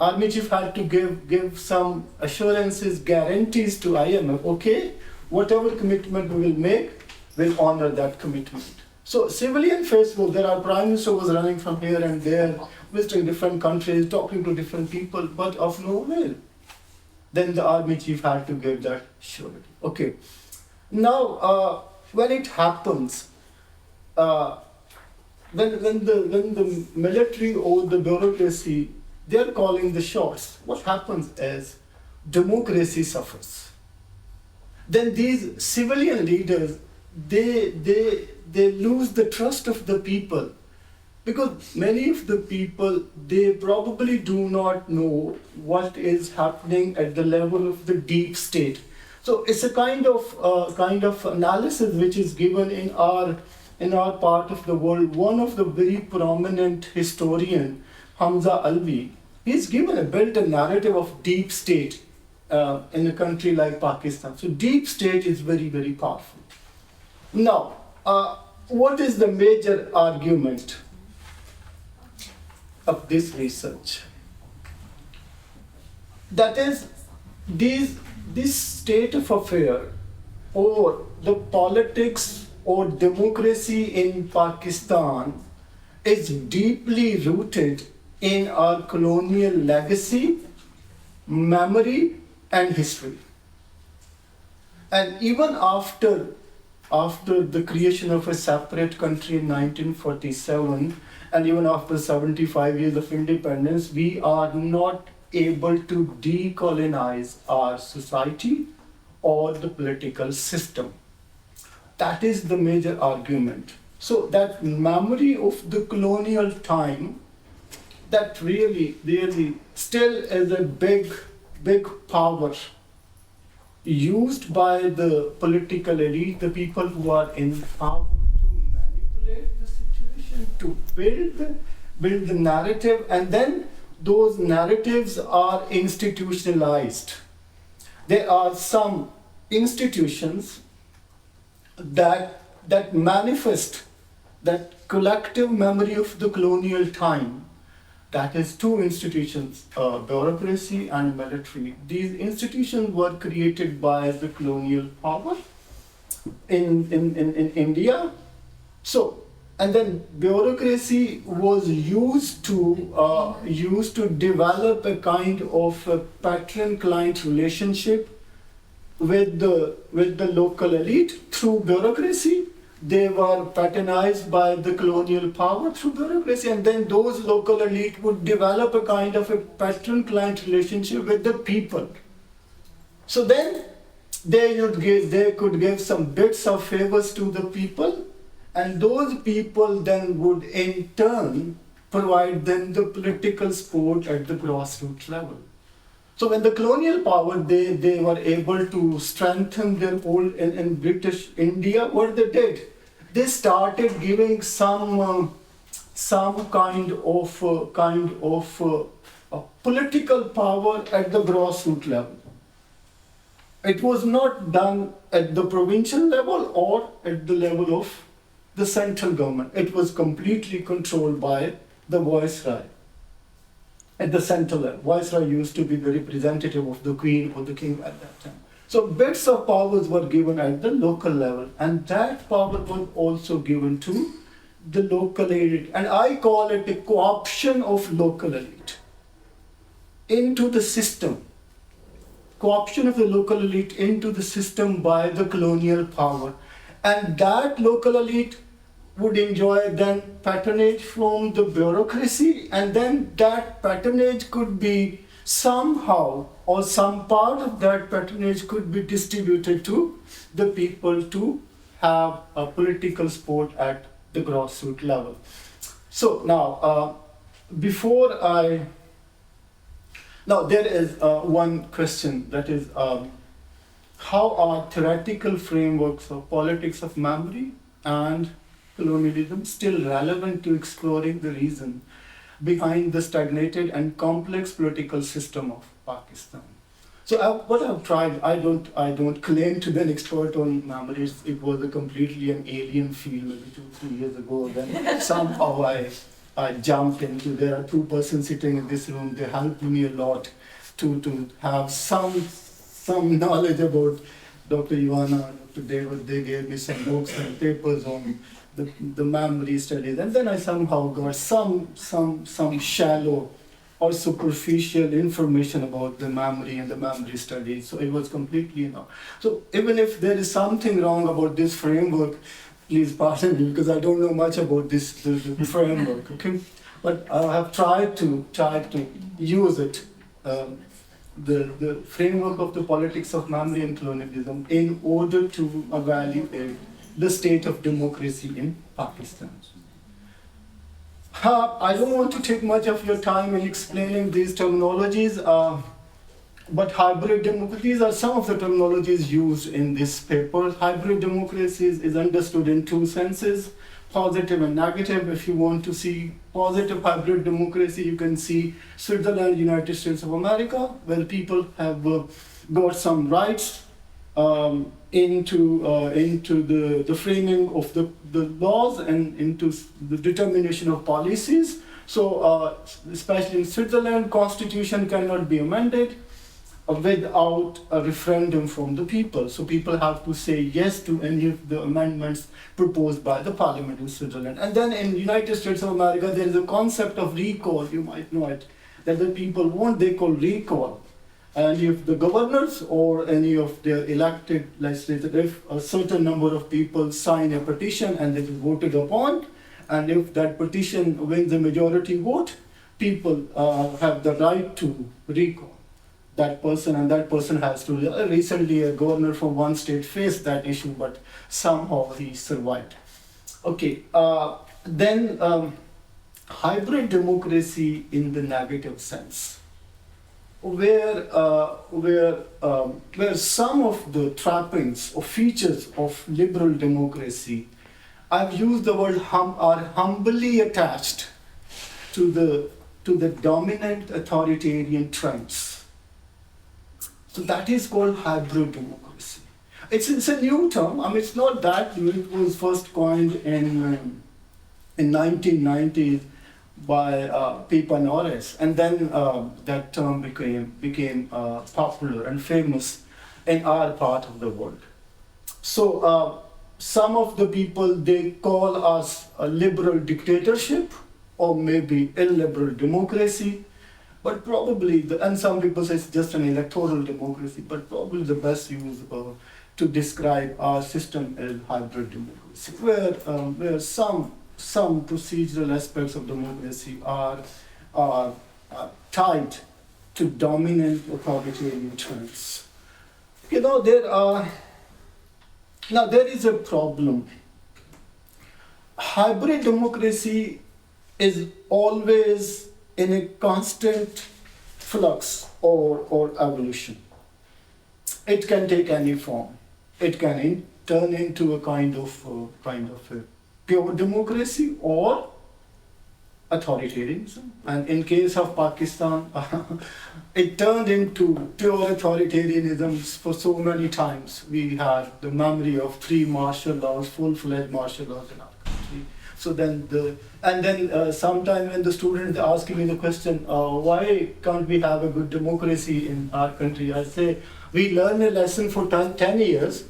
army chief had to give some assurances, guarantees to IMF. Okay, whatever commitment we will make, we'll honor that commitment. So civilian Facebook, there are prime minister was running from here and there, visiting different countries, talking to different people, but of no avail. Then the army chief had to give that surety. Okay. Now, when it happens, when the military or the bureaucracy, they're calling the shots, what happens is democracy suffers. Then these civilian leaders, they lose the trust of the people, because many of the people, they probably do not know what is happening at the level of the deep state. So it's a kind of analysis which is given in our part of the world. One of the very prominent historian, Hamza Alvi, he's built a narrative of deep state in a country like Pakistan. So deep state is very, very powerful. Now, what is the major argument of this research? That is, this state of affair or the politics or democracy in Pakistan is deeply rooted in our colonial legacy, memory, and history. And even after the creation of a separate country in 1947, and even after 75 years of independence, we are not able to decolonize our society or the political system. That is the major argument. So that memory of the colonial time, that really still is a big power used by the political elite, the people who are in power, to manipulate the situation, to build the narrative, and then those narratives are institutionalized. There are some institutions that manifest that collective memory of the colonial time. That is two institutions, bureaucracy and military. These institutions were created by the colonial power in India. So, and then bureaucracy was used to develop a kind of a patron-client relationship with the local elite through bureaucracy. They were patronized by the colonial power through bureaucracy, and then those local elite would develop a kind of a patron-client relationship with the people. So then they could give some bits of favors to the people, and those people then would in turn provide them the political support at the grassroots level. So when the colonial power, they were able to strengthen their hold in British India, what they did? They started giving some kind of political power at the grassroots level. It was not done at the provincial level or at the level of the central government. It was completely controlled by the Viceroy. At the central level, Viceroy used to be the representative of the Queen or the King at that time. So bits of powers were given at the local level, and that power was also given to the local elite. And I call it a co-option of local elite into the system. Co-option of the local elite into the system by the colonial power. And that local elite would enjoy then patronage from the bureaucracy, and then that patronage could be somehow, or some part of that patronage could be distributed to the people to have a political support at the grassroots level. So now, now there is one question, that is, how are theoretical frameworks of politics of memory and colonialism still relevant to exploring the reason behind the stagnated and complex political system of Pakistan? So what I've tried, I don't claim to be an expert on memories. It was a completely an alien field maybe 2-3 years ago. Then somehow I jumped into. There are two persons sitting in this room. They helped me a lot to have some knowledge about Dr. Ivana, Dr. David. They gave me some books and papers on the memory studies, and then I somehow got some shallow or superficial information about the memory and the memory studies. So it was completely, So even if there is something wrong about this framework, please pardon me because I don't know much about this the framework. Okay, but I have tried to use it. The framework of the politics of memory and colonialism in order to evaluate the state of democracy in Pakistan. I don't want to take much of your time in explaining these terminologies, but hybrid democracies are some of the terminologies used in this paper. Hybrid democracies is understood in two senses, positive and negative. If you want to see positive hybrid democracy, you can see Switzerland, United States of America, where people have got some rights into the framing of the laws and into the determination of policies. So especially in Switzerland, constitution cannot be amended without a referendum from the people. So people have to say yes to any of the amendments proposed by the parliament in Switzerland. And then in United States of America, there is a concept of recall, you might know it, that the people want, they call recall. And if the governors or any of their elected legislators, if a certain number of people sign a petition and it is voted upon, and if that petition wins the majority vote, people have the right to recall that person, and that person has to. Recently, a governor from one state faced that issue, but somehow he survived. Okay, then hybrid democracy in the negative sense, where some of the trappings or features of liberal democracy, I've used the word are humbly attached to the dominant authoritarian trends. So that is called hybrid democracy. It's a new term. I mean, it's not that new. It was first coined in 1990s by Pippa Norris, and then that term became popular and famous in our part of the world. So some of the people, they call us a liberal dictatorship or maybe illiberal democracy. But probably, and some people say it's just an electoral democracy, but probably the best use to describe our system is hybrid democracy, where some procedural aspects of democracy are tied to dominant authoritarian trends. There is a problem. Hybrid democracy is always in a constant flux or evolution. It can take any form. It can turn into a kind of a pure democracy or authoritarianism. And in case of Pakistan, it turned into pure authoritarianism for so many times. We had the memory of 3 martial laws, full-fledged martial laws in our country. So then sometime when the student asking me the question, why can't we have a good democracy in our country? I say, we learn a lesson for 10 years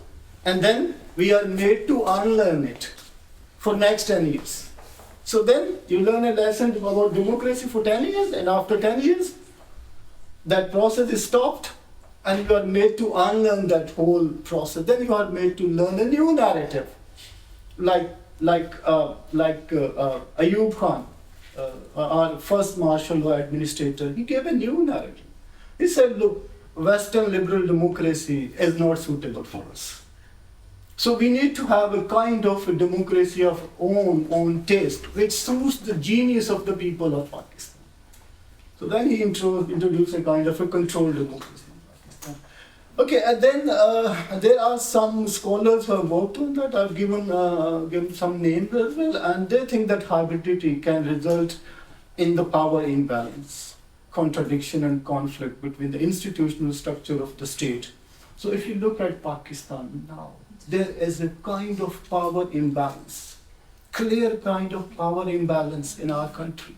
and then we are made to unlearn it for next 10 years. So then you learn a lesson about democracy for 10 years and after 10 years, that process is stopped and you are made to unlearn that whole process. Then you are made to learn a new narrative. Like Ayub Khan, our first martial law administrator, he gave a new narrative. He said, look, Western liberal democracy is not suitable for us. So we need to have a kind of a democracy of own taste, which suits the genius of the people of Pakistan. So then he introduced a kind of a controlled democracy. Okay, and then there are some scholars who have worked on that. I've given some names as well, and they think that hybridity can result in the power imbalance, contradiction and conflict between the institutional structure of the state. So if you look at Pakistan now, there is a kind of power imbalance clear kind of power imbalance in our country.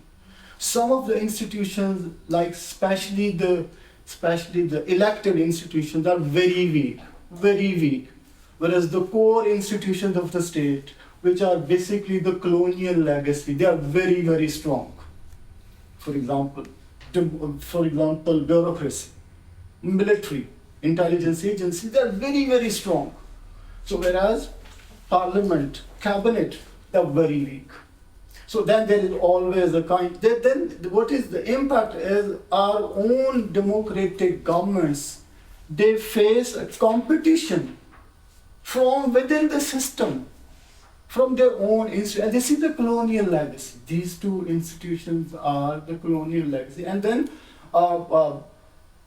Some of the institutions, like especially the elected institutions, are very weak, very weak. Whereas the core institutions of the state, which are basically the colonial legacy, they are very, very strong. For example, bureaucracy, military, intelligence agencies, they are very, very strong. So whereas parliament, cabinet, they are very weak. So then there is always a kind, then what is the impact is our own democratic governments, they face a competition from within the system, from their own institutions. And this is the colonial legacy. These two institutions are the colonial legacy. And then,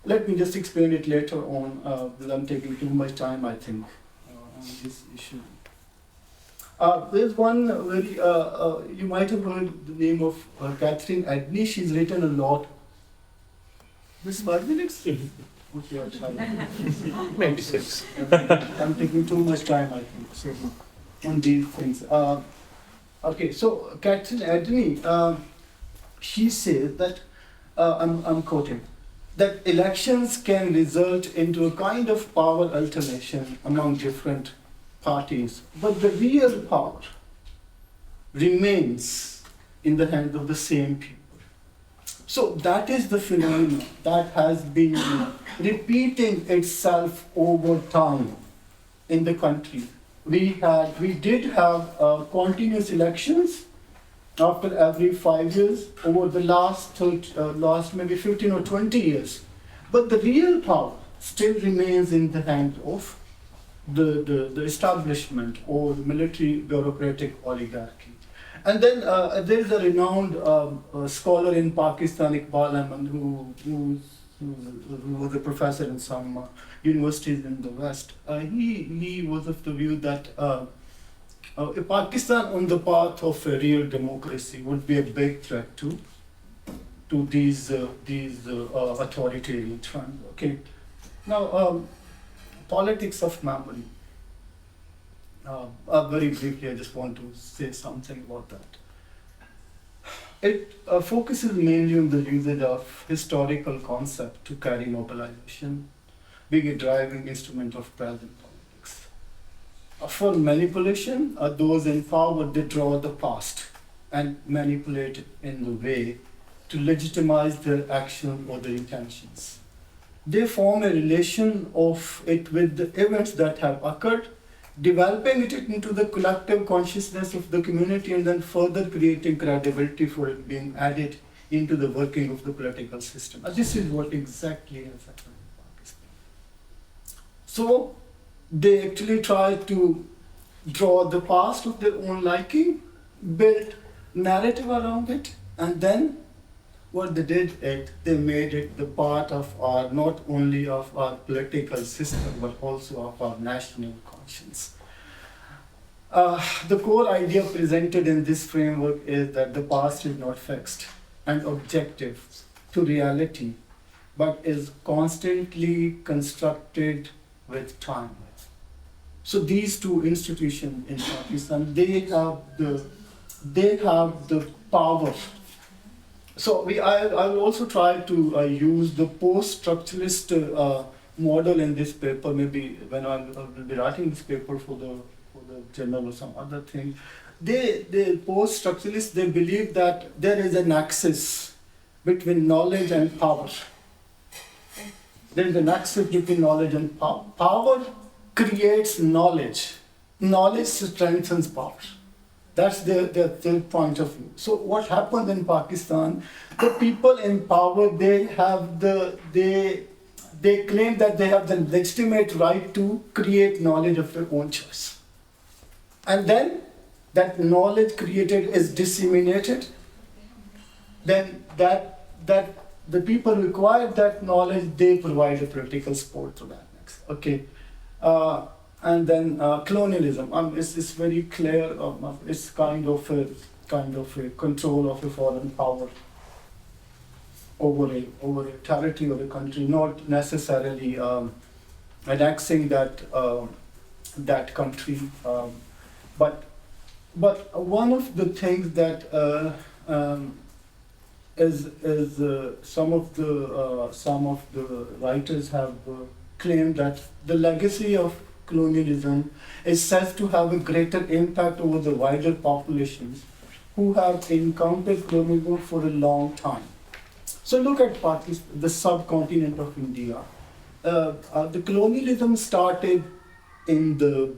let me just explain it later on, because I'm taking too much time, I think, on this issue. There's one very, you might have heard the name of Catherine Edney. She's written a lot. This is 5 minutes? Okay, I'll try. Maybe 6. I'm taking too much time, I think, so, on these things. Okay, so Catherine Edney, she says that, I'm quoting, that elections can result into a kind of power alternation among different parties, but the real power remains in the hands of the same people. So that is the phenomenon that has been repeating itself over time in the country. We did have continuous elections after every 5 years over the last maybe 15 or 20 years. But the real power still remains in the hands of the establishment or the military bureaucratic oligarchy. And then there is a renowned scholar in Pakistan, Iqbal Ahmed, who was a professor in some universities in the West. He was of the view that Pakistan on the path of a real democracy would be a big threat to these authoritarian trends. Okay, now politics of memory. Very briefly, I just want to say something about that. It focuses mainly on the usage of historical concept to carry mobilization, being a driving instrument of present politics. For manipulation, those in power, they draw the past and manipulate it in the way to legitimize their action or their intentions. They form a relation of it with the events that have occurred, developing it into the collective consciousness of the community and then further creating credibility for it being added into the working of the political system. And this is what exactly has happened in Pakistan. So they actually try to draw the past of their own liking, build narrative around it, and then what they did is they made it the part of our, not only of our political system, but also of our national conscience. The core idea presented in this framework is that the past is not fixed and objective to reality, but is constantly constructed with time. So these two institutions in Pakistan, they have the power. So I will also try to use the post-structuralist model in this paper. Maybe when I will be writing this paper for the journal or some other thing. The post-structuralists, they believe that there is an axis between knowledge and power. There is an axis between knowledge and power. Power creates knowledge. Knowledge strengthens power. That's their point of view. So what happens in Pakistan, the people in power, they claim that they have the legitimate right to create knowledge of their own choice. And then that knowledge created is disseminated. Then that the people require that knowledge, they provide a political support to that next. Okay. And then colonialism. It's very clear. It's kind of a control of a foreign power over a territory or a country, not necessarily annexing that country, but but one of the things that some of the writers have claimed that the legacy of colonialism is said to have a greater impact over the wider populations who have encountered colonialism for a long time. So look at Pakistan, the subcontinent of India. The colonialism started in the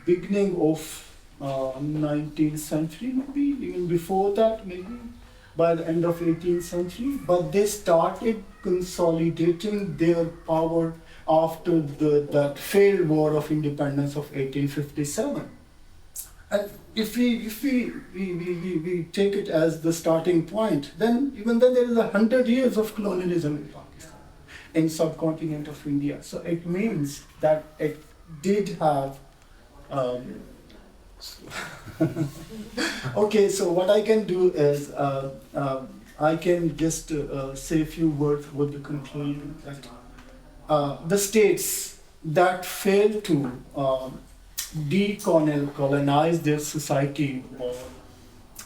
beginning of 19th century, maybe even before that, maybe by the end of 18th century. But they started consolidating their power after that failed war of independence of 1857. And if we take it as the starting point, then even then there is 100 years of colonialism in Pakistan, in subcontinent of India. So it means that it did have. Okay, so what I can do is I can just say a few words with the conclusion that the states that fail to decolonize their society or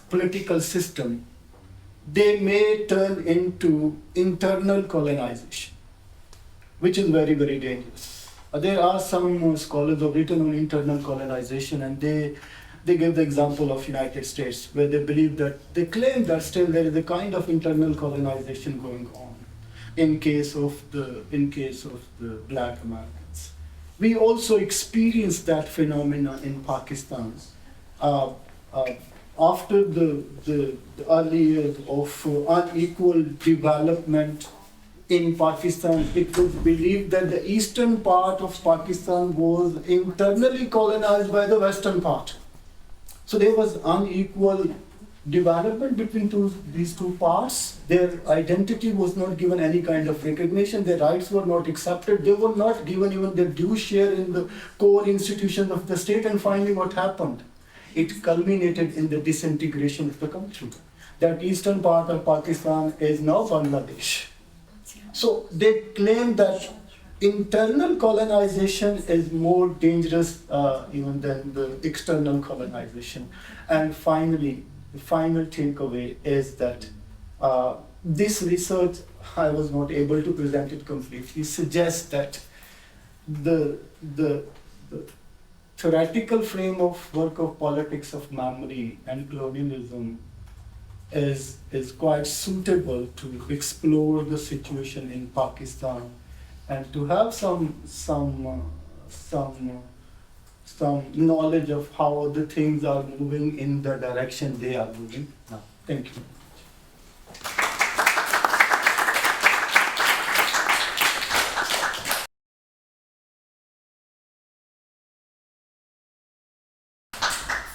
political system, they may turn into internal colonization, which is very, very dangerous. There are some scholars who have written on internal colonization, and they give the example of United States, where they believe that, they claim that still there is a kind of internal colonization going on in case of the Black Americans. We also experienced that phenomena in Pakistan. After the early years of unequal development in Pakistan, it was believed that the eastern part of Pakistan was internally colonized by the western part. So there was unequal development between these two parts. Their identity was not given any kind of recognition. Their rights were not accepted. They were not given even their due share in the core institutions of the state. And finally, what happened? It culminated in the disintegration of the country. That eastern part of Pakistan is now Bangladesh. So they claim that internal colonization is more dangerous even than the external colonization. And finally, the final takeaway is that this research, I was not able to present it completely, suggests that the theoretical frame of work of politics of memory and colonialism is quite suitable to explore the situation in Pakistan and to have some knowledge of how the things are moving in the direction they are moving now. Thank you.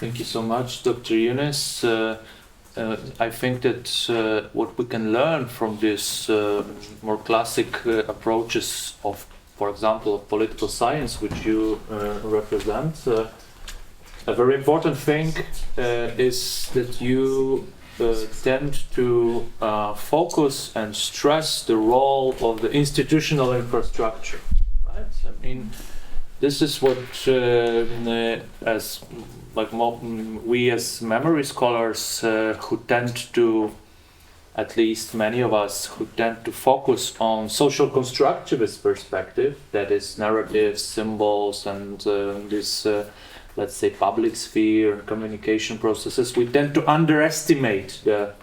Thank you so much, Dr. Yunus. I think that what we can learn from this more classic approaches of, for example, of political science, which you represent, a very important thing is that you tend to focus and stress the role of the institutional infrastructure. Right? I mean, this is what, as like we as memory scholars who tend to, at least many of us, who tend to focus on social constructivist perspective, that is narratives, symbols, and this, let's say, public sphere and communication processes, we tend to underestimate the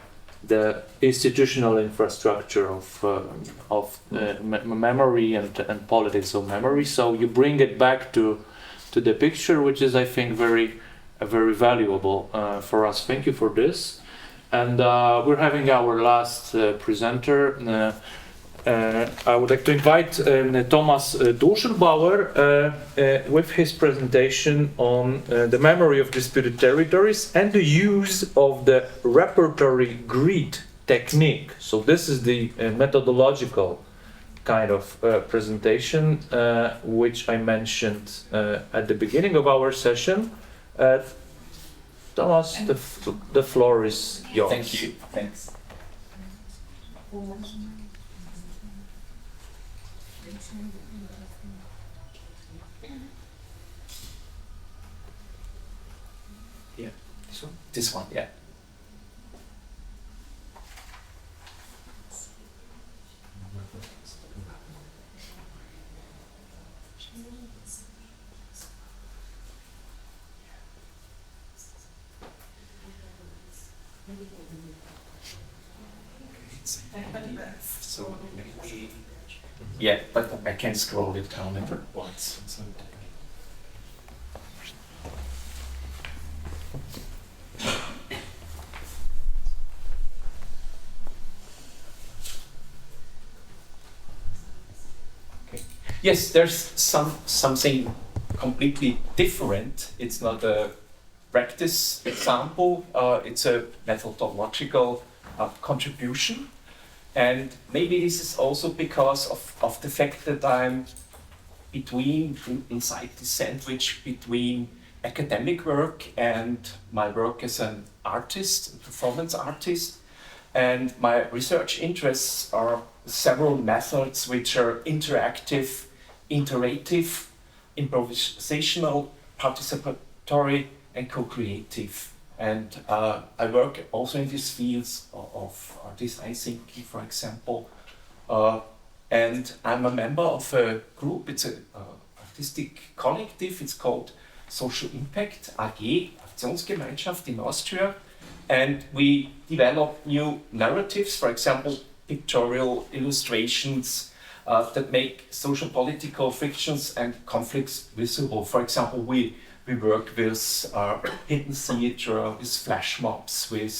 institutional infrastructure of memory and politics of memory. So you bring it back to the picture, which is, I think, very valuable for us. Thank you for this. And we're having our last presenter. I would like to invite Thomas Doschenbauer with his presentation on the memory of disputed territories and the use of the repertory grid technique. So this is the methodological kind of presentation which I mentioned at the beginning of our session. Thomas, the floor is yours. Thank you. Thanks. Yeah. This one, yeah. So maybe, yeah, but I can scroll it down at once. So. Okay. Yes, there's something completely different. It's not a practice example. It's a methodological contribution. And maybe this is also because of the fact that I'm inside the sandwich between academic work and my work as an artist, performance artist. And my research interests are several methods which are interactive, iterative, improvisational, participatory, and co-creative. And I work also in these fields of design thinking, for example. And I'm a member of a group, it's an artistic collective, it's called Social Impact AG, Aktionsgemeinschaft in Austria. And we develop new narratives, for example, pictorial illustrations that make social political frictions and conflicts visible. For example, we work with hidden theater, with flash mobs, with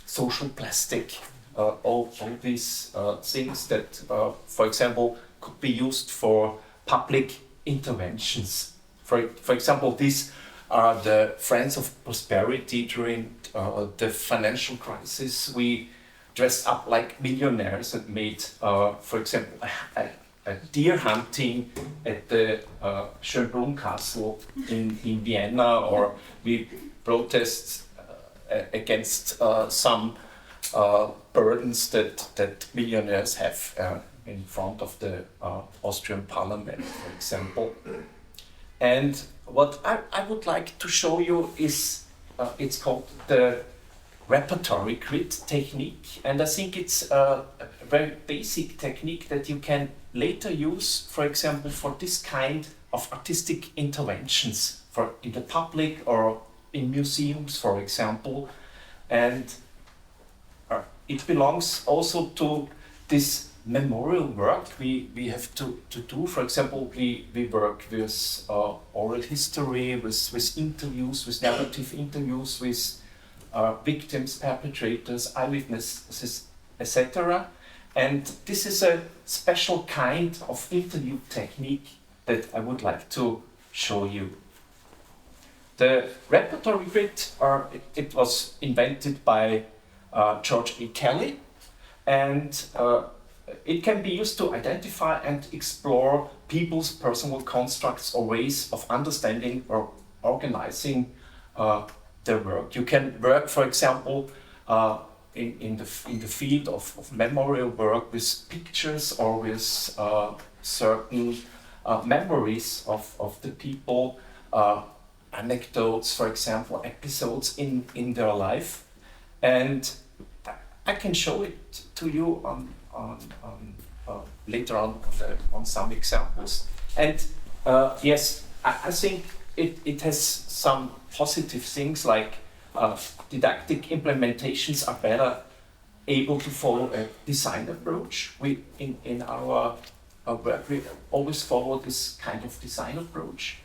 social plastic, all these things that, for example, could be used for public interventions. For example, these are the Friends of Prosperity during the financial crisis. We dressed up like millionaires and made, for example, a deer hunting at the Schönbrunn Castle in Vienna, or we protest against some burdens that millionaires have in front of the Austrian parliament, for example. And what I would like to show you is, it's called the repertory grid technique, and I think it's a very basic technique that you can later use, for example, for this kind of artistic interventions, for in the public or in museums, for example. And it belongs also to this memorial work we have to do. For example, we work with oral history, with interviews, with narrative interviews, with victims, perpetrators, eyewitnesses, etc. And this is a special kind of interview technique that I would like to show you. The repertory grid, it was invented by George A. Kelly, and it can be used to identify and explore people's personal constructs or ways of understanding or organizing their work. You can work, for example, in the field of memorial work with pictures or with certain memories of the people, anecdotes, for example, episodes in their life. And I can show it to you later on some examples. And yes, I think it has some positive things, like didactic implementations are better able to follow a design approach. We in our work we always follow this kind of design approach.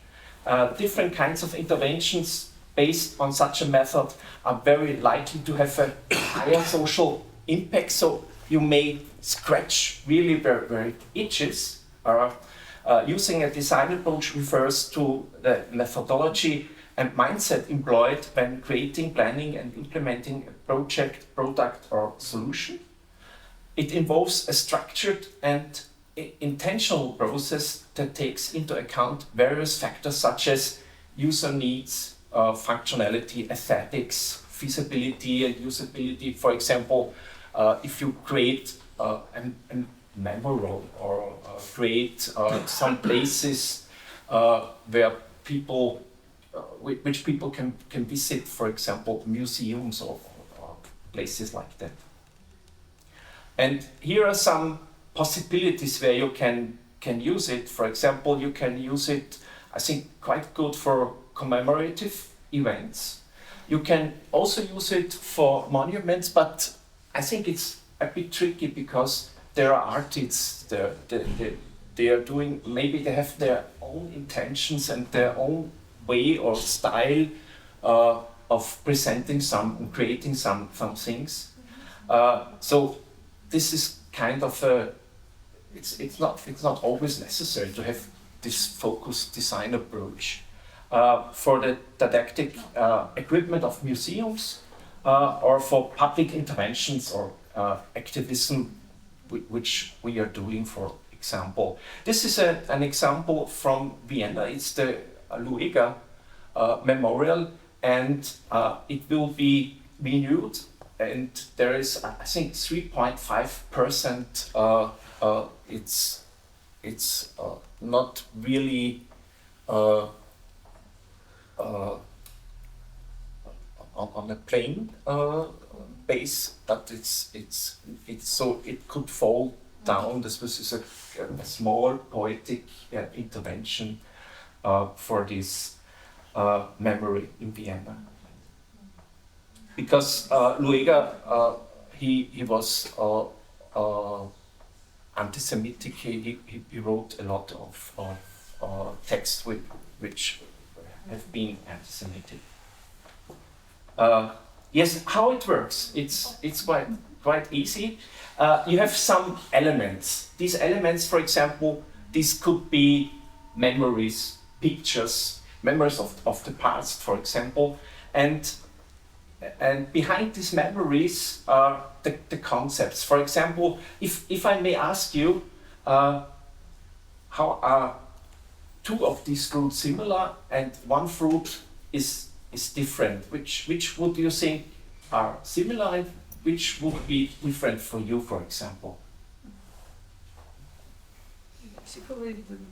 Different kinds of interventions based on such a method are very likely to have a higher social impact. So you may scratch really where it itches. Using a design approach refers to the methodology and mindset employed when creating, planning, and implementing a project, product, or solution. It involves a structured and intentional process that takes into account various factors such as user needs, functionality, aesthetics, feasibility, and usability. For example, if you create a memorial or create some places where people which people can visit, for example, museums or places like that. And here are some possibilities where you can use it. For example, you can use it, I think, quite good for commemorative events. You can also use it for monuments, but I think it's a bit tricky because there are artists, they are doing, maybe they have their own intentions and their own way or style of presenting creating some things. So this is kind of it's not always necessary to have this focused design approach. For the didactic equipment of museums or for public interventions or activism, which we are doing, for example. This is an example from Vienna. It's the Luega Memorial, and it will be renewed. And there is, I think, 3.5%. It's not really on a plain base, but it's so it could fall down. This was a small poetic intervention for this memory in Vienna. Because Luega, he was anti-Semitic. He wrote a lot of texts which have been anti-Semitic. Yes, how it works? It's quite easy. You have some elements. These elements, for example, these could be memories, pictures, memories of the past, for example, and behind these memories are the concepts. For example, if I may ask you, how are two of these fruits similar and one fruit is different? Which would you think are similar and which would be different for you, for example?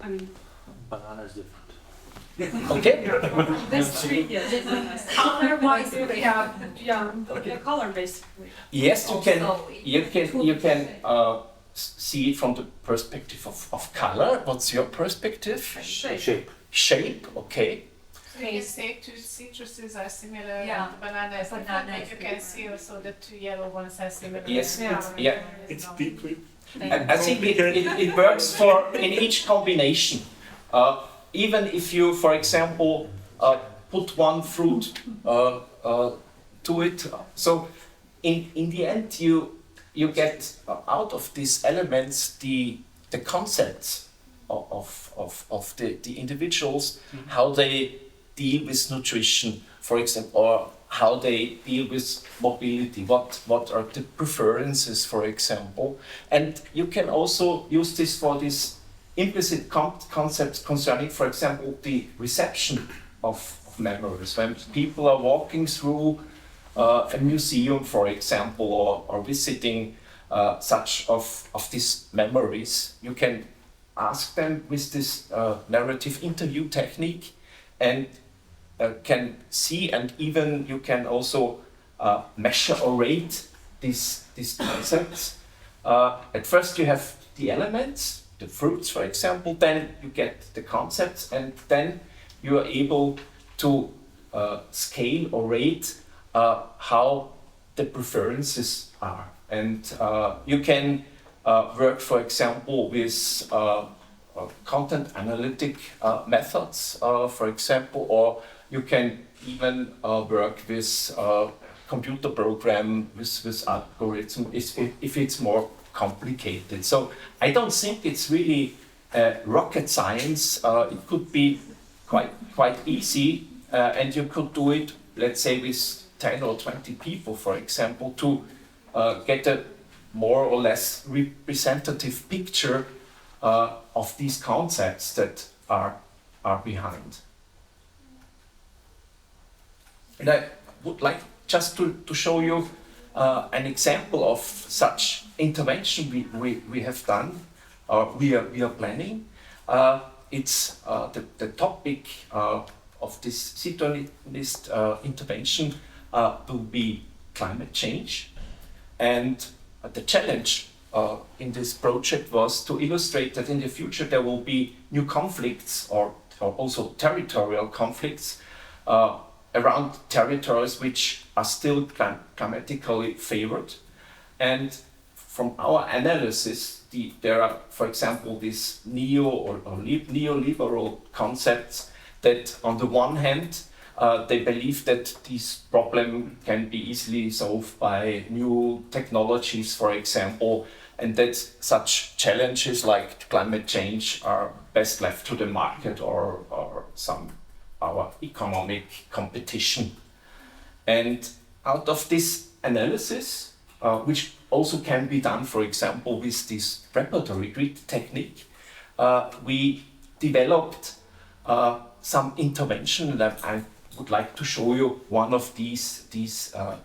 I mean, Banana is different. Okay. that's true. Yes. Color-wise, we have the color basically. Yes, Also, you can see it from the perspective of color. What's your perspective? Shape. Shape. Okay. So you can say two citruses are similar, Yeah. and banana is different, Banana but is you can see also the two yellow ones are similar. Yes, yeah. It's deeply. I think it works for in each combination. Even if you, for example, put one fruit to it, so in the end you get out of these elements the concepts of the individuals, how they deal with nutrition, for example, or how they deal with mobility, what are the preferences, for example. And you can also use this for these implicit concepts concerning, for example, the reception of memories. When people are walking through a museum, for example, or visiting such of these memories, you can ask them with this narrative interview technique and can see, and even you can also measure or rate these concepts. At first you have the elements, the fruits, for example, then you get the concepts, and then you are able to scale or rate how the preferences are. And you can work, for example, with content analytic methods, for example, or you can even work with computer program, with algorithm, if it's more complicated. So I don't think it's really rocket science. It could be quite easy, and you could do it, let's say, with 10 or 20 people, for example, to get a more or less representative picture of these concepts that are behind. And I would like just to show you an example of such intervention we have done, or we are planning. It's the topic of this situationist intervention will be climate change. And the challenge in this project was to illustrate that in the future there will be new conflicts or also territorial conflicts around territories which are still climatically favored. And from our analysis, there are, for example, these neoliberal concepts that on the one hand, they believe that this problem can be easily solved by new technologies, for example, and that such challenges like climate change are best left to the market or our economic competition. And out of this analysis, which also can be done, for example, with this preparatory grid technique, we developed some intervention that I would like to show you one of these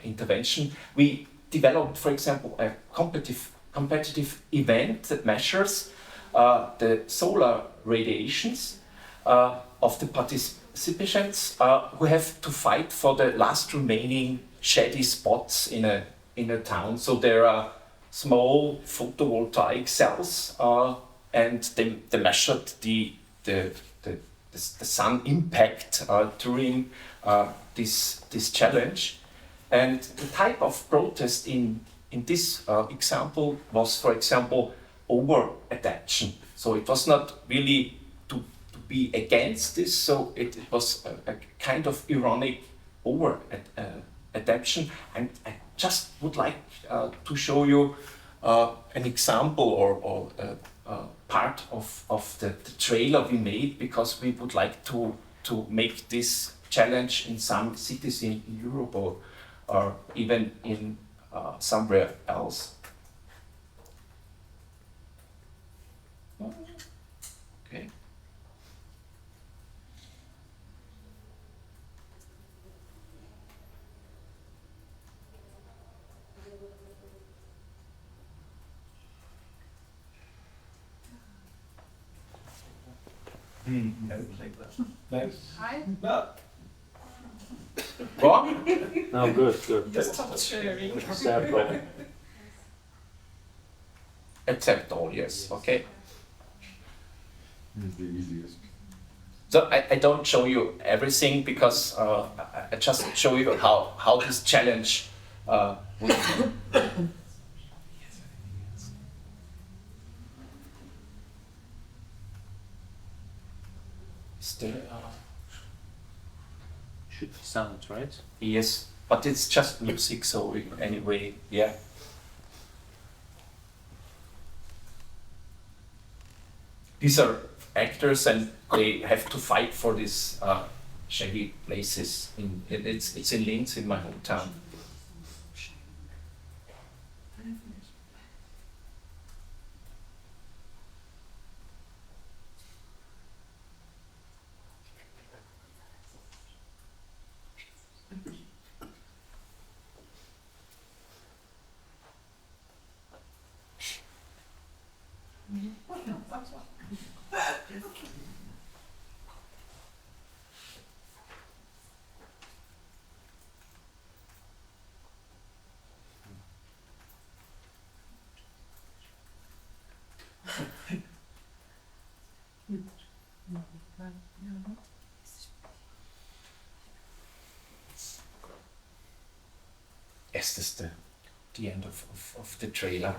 intervention. We developed, for example, a competitive event that measures the solar radiations of the participants who have to fight for the last remaining shady spots in a town. So there are small photovoltaic cells, and they measured the sun impact during this challenge. And the type of protest in this example was, for example, over-adaptation. So it was not really to be against this, so it was a kind of ironic over-adaptation. And I just would like to show you an example or part of the trailer we made, because we would like to make this challenge in some cities in Europe or even in somewhere else. Okay. What? No, good. Sharing. Example. Accept all, yes. Okay. So I don't show you everything because I just show you how this challenge would be. Still, Should be sound, right? yes, but it's just music, so anyway, yeah. These are actors, and they have to fight for these shady places. It's in Linz, in my hometown. Yes, this is the end of the trailer.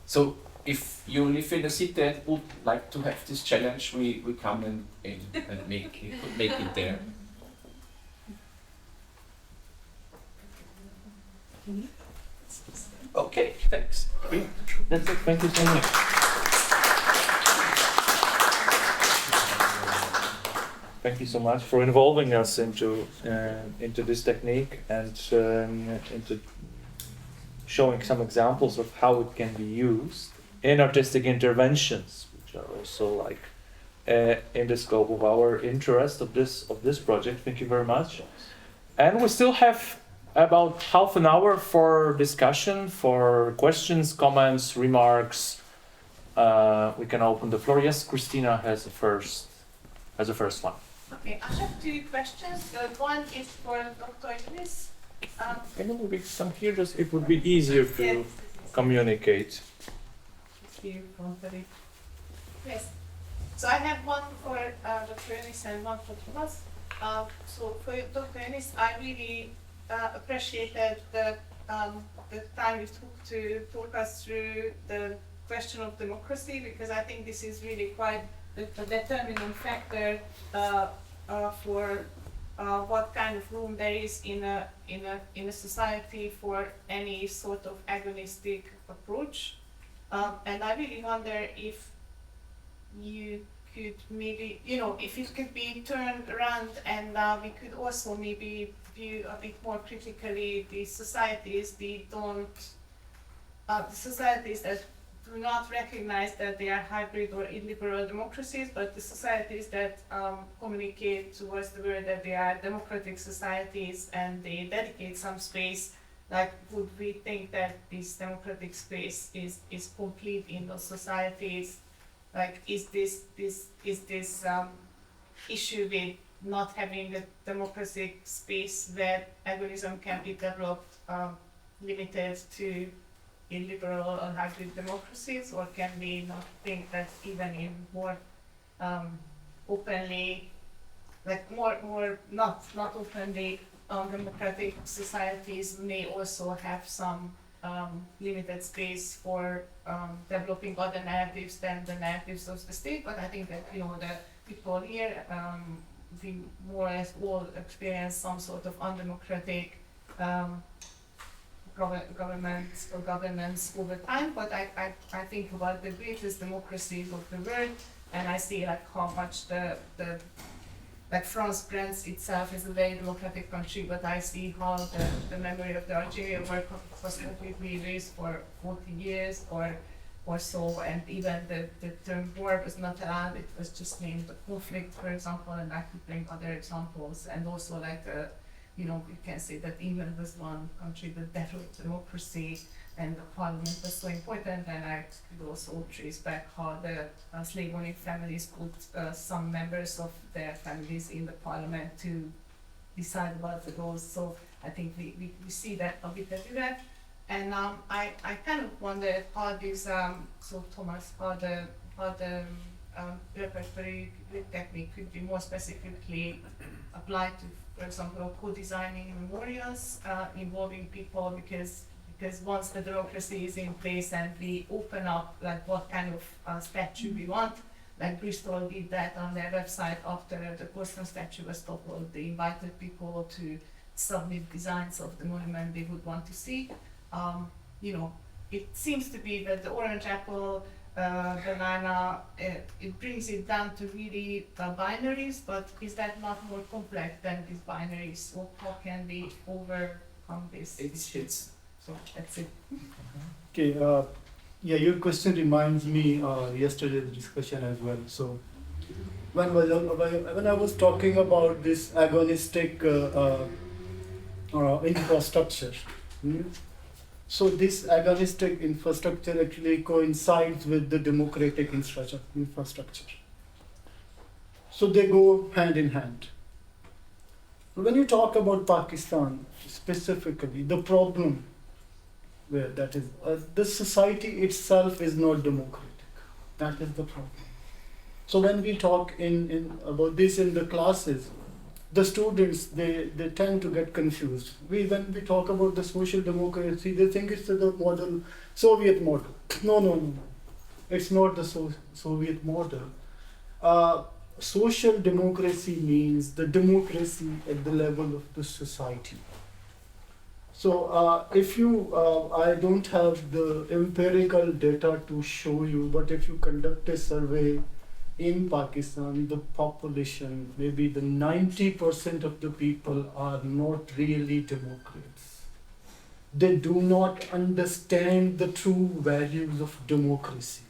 So if you live in a city and would like to have this challenge, we come and make it there. Okay, thanks. That's it. Thank you so much. Thank you so much for involving us into this technique and into showing some examples of how it can be used in artistic interventions, which are also like in the scope of our interest of this project. Thank you very much. And we still have about half an hour for discussion, for questions, comments, remarks. We can open the floor. Yes, Christina has the first one. Okay, I have two questions. One is for Dr. Yunis. Can you maybe come here? Just it would be easier to Yes. communicate. Yes. So I have one for Dr. Yunis and one for Thomas. So for Dr. Yunis, I really appreciated the time you took to talk us through the question of democracy, because I think this is really quite a determining factor for what kind of room there is in a society for any sort of agonistic approach. And I really wonder if you could maybe, if it could be turned around and we could also maybe view a bit more critically the societies that do not recognize that they are hybrid or illiberal democracies, but the societies that communicate towards the world that they are democratic societies and they dedicate some space. Like, would we think that this democratic space is complete in those societies? Like, is this issue with not having a democratic space where agonism can be developed limited to illiberal or hybrid democracies, or can we not think that even in more openly, like more not openly democratic societies may also have some limited space for developing other narratives than the narratives of the state? But I think that the people here we more or less all experience some sort of undemocratic government or governance over time. But I think about the greatest democracies of the world, and I see like how much like France grants itself as a very democratic country, but I see how the memory of the Algerian war was completely erased for 40 years or so, and even the term war was not allowed, it was just named a conflict, for example, and I could bring other examples, and also like you can say that England was one country that developed democracy, and the parliament was so important, and I could also trace back how the slave owning families put some members of their families in the parliament to decide about the laws. So I think we see that a bit everywhere. And I kind of wonder how this, so Thomas, how the repertory technique could be more specifically applied to, for example, co-designing memorials involving people, because once the democracy is in place and we open up like what kind of statue we want, like Bristol did that on their website after the Boston statue was toppled, they invited people to submit designs of the monument they would want to see. It seems to be that the orange apple, banana, it brings it down to really binaries, but is that not more complex than these binaries? So how can we overcome this? It's So that's it. Okay, yeah, your question reminds me yesterday's discussion as well. So when I was talking about this agonistic infrastructure, so this agonistic infrastructure actually coincides with the democratic infrastructure. So they go hand in hand. When you talk about Pakistan specifically, the problem where that is, the society itself is not democratic. That is the problem. So when we talk in about this in the classes, the students they tend to get confused. When we talk about the social democracy, they think it's the model, Soviet model. No. It's not the Soviet model. Social democracy means the democracy at the level of the society. So if you, I don't have the empirical data to show you, but if you conduct a survey in Pakistan, the population, maybe the 90% of the people are not really Democrats. They do not understand the true values of democracy.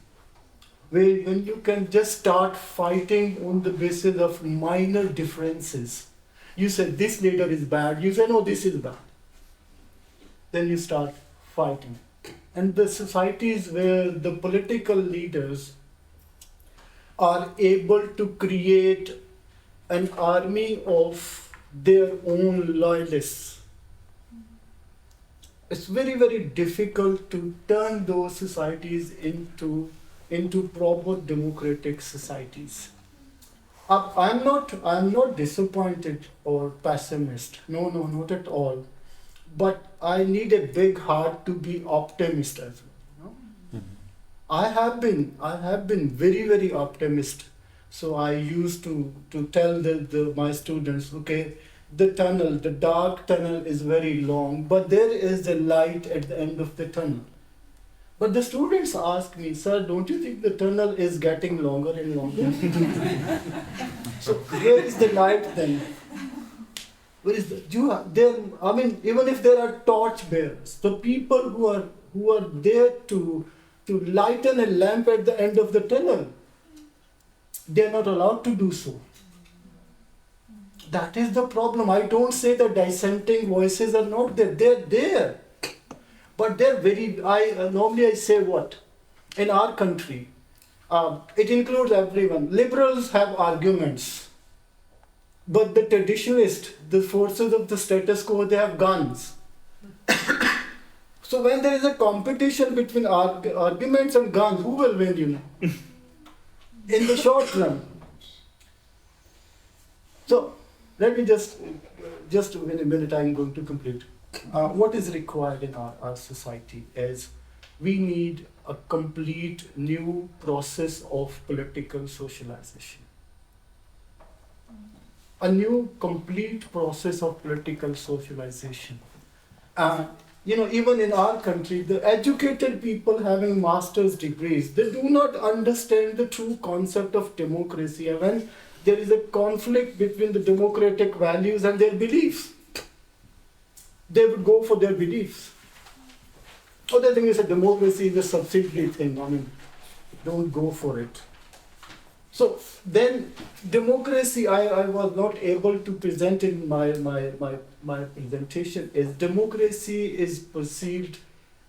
When you can just start fighting on the basis of minor differences. You say this leader is bad, you say no, this is bad. Then you start fighting. And the societies where the political leaders are able to create an army of their own loyalists, it's very, very difficult to turn those societies into proper democratic societies. I'm not disappointed or pessimist. No, not at all. But I need a big heart to be optimist as well. You know? I have been very, very optimist. So I used to tell my students, okay, the dark tunnel is very long, but there is a light at the end of the tunnel. But the students ask me, sir, don't you think the tunnel is getting longer and longer? So where is the light then? Where is even if there are torch bearers, the people who are there to lighten a lamp at the end of the tunnel, they are not allowed to do so. That is the problem. I don't say that dissenting voices are not there. They're there. But they're normally I say what? In our country, it includes everyone. Liberals have arguments. But the traditionalists, the forces of the status quo, they have guns. So when there is a competition between arguments and guns, who will win, you know? In the short run. So let me just in a minute I'm going to complete. What is required in our society is we need a complete new process of political socialization. A new complete process of political socialization. Even in our country, the educated people having master's degrees, they do not understand the true concept of democracy. And when there is a conflict between the democratic values and their beliefs, they would go for their beliefs. Other thing is that democracy is a subsidiary thing. Don't go for it. So then democracy, I was not able to present in my presentation, is democracy is perceived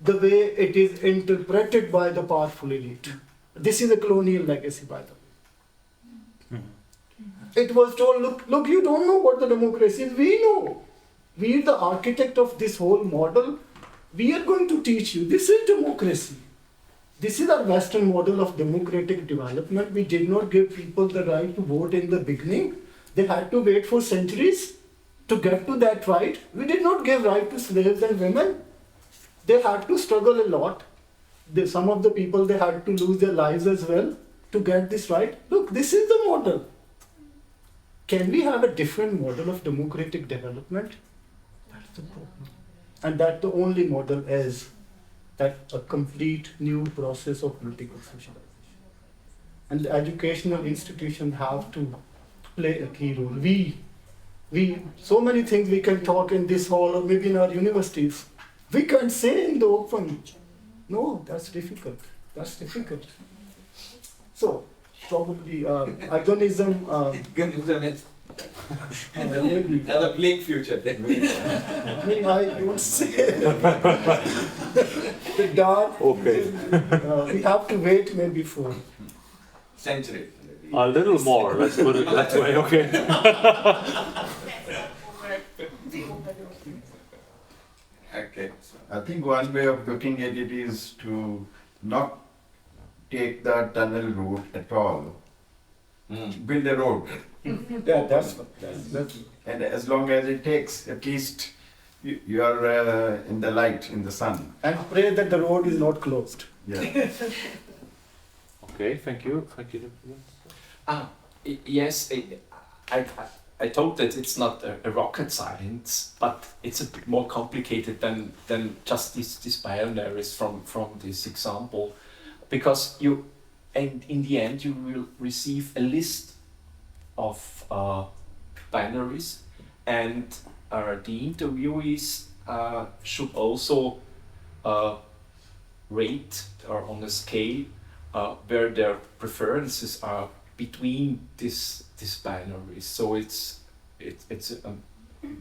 the way it is interpreted by the powerful elite. This is a colonial legacy, by the way. It was told, look, you don't know what the democracy is. We know. We are the architect of this whole model. We are going to teach you. This is democracy. This is our Western model of democratic development. We did not give people the right to vote in the beginning. They had to wait for centuries to get to that right. We did not give right to slaves and women. They had to struggle a lot. Some of the people, they had to lose their lives as well to get this right. Look, this is the model. Can we have a different model of democratic development? That's the problem. And that the only model is that a complete new process of political socialization. And the educational institutions have to play a key role. We so many things we can talk in this hall or maybe in our universities. We can't say in the open. No, that's difficult. So, probably agonism. Have a bleak future then. I would say the dark. Okay. We have to wait maybe for Century. A little more, let's put it that way, okay? Okay. I think one way of looking at it is to not take the tunnel route at all. Build a road. that's And as long as it takes, at least you are in the light, in the sun. and pray that the road is not closed. Yeah. Okay, thank you. Yes, I told that it's not a rocket science, but it's a bit more complicated than just these binaries from this example, because and in the end you will receive a list of binaries, and the interviewees should also rate or on a scale where their preferences are between these binaries. So it's a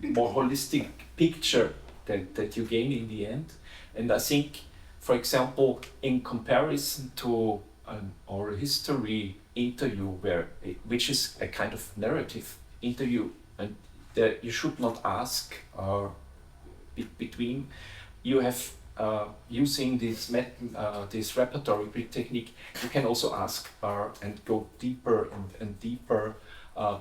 more holistic picture that you gain in the end. And I think, for example, in comparison to an oral history interview, which is a kind of narrative interview, and that you should not ask between, you have using this repertory technique, you can also ask and go deeper and deeper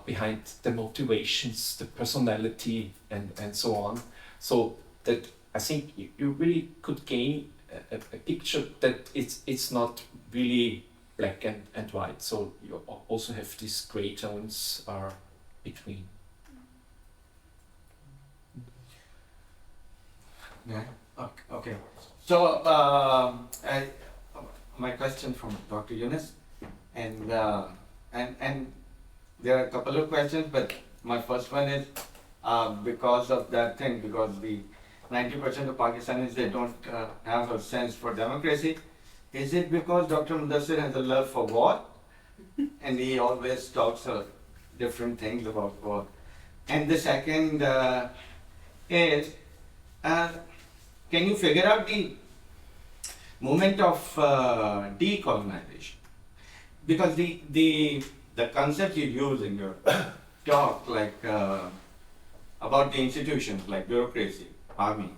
behind the motivations, the personality, and so on. So that I think you really could gain a picture that it's not really black and white. So you also have these gray tones between. Yeah. Okay. So my question from Dr. Yunus, and there are a couple of questions, but my first one is because of that thing, because the 90% of Pakistanis, they don't have a sense for democracy. Is it because Dr. Mudassir has a love for war, and he always talks different things about war? And the second is, can you figure out the moment of decolonization? Because the concept you use in your talk, like about the institutions like bureaucracy, army,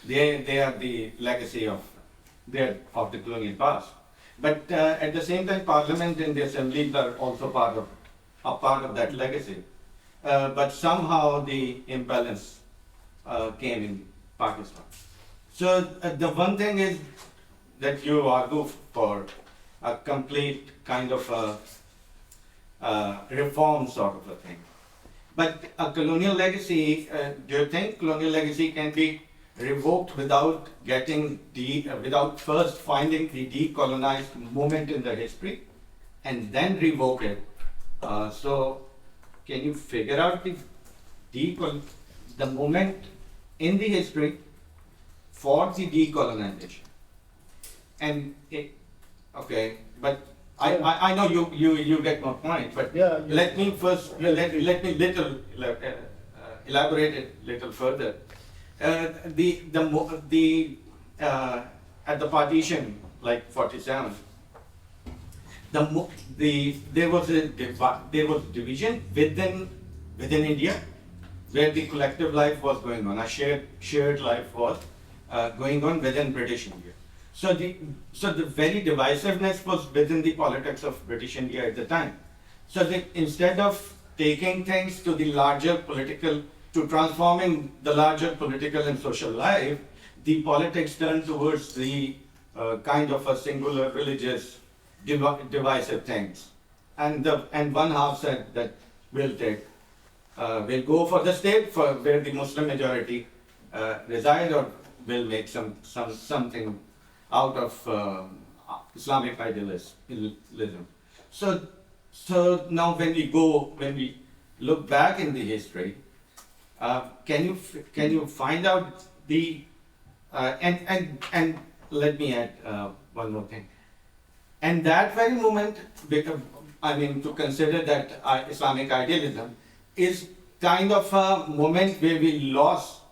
they are the legacy of the colonial past. But at the same time, parliament and the assembly are also part of that legacy. But somehow the imbalance came in Pakistan. So the one thing is that you argue for a complete kind of a reform sort of a thing. But a colonial legacy, do you think colonial legacy can be revoked without without first finding the decolonized moment in the history and then revoke it? So can you figure out the moment in the history for the decolonization? And okay, but I know you get my point, but Yeah, let me first let me elaborate it little further. At the partition, like 47, there was division within India, where the collective life was going on. A shared life was going on within British India. So the very divisiveness was within the politics of British India at the time. So instead of taking things to the larger political, to transforming the larger political and social life, the politics turned towards the kind of a singular religious divisive things. And one half said that we'll go for the state where the Muslim majority reside, or we'll make something out of Islamic idealism. So now when we look back in the history, can you find out the and let me add one more thing. And that very moment, to consider that Islamic idealism is kind of a moment where we lost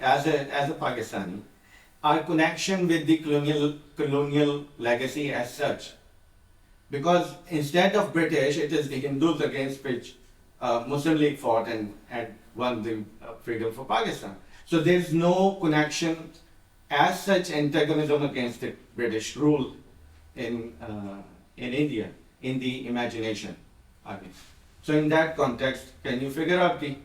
as a Pakistani our connection with the colonial legacy as such. Because instead of British, it is the Hindus against which Muslim League fought and won the freedom for Pakistan. So there's no connection as such, antagonism against the British rule in India, in the imagination. So in that context, can you figure out the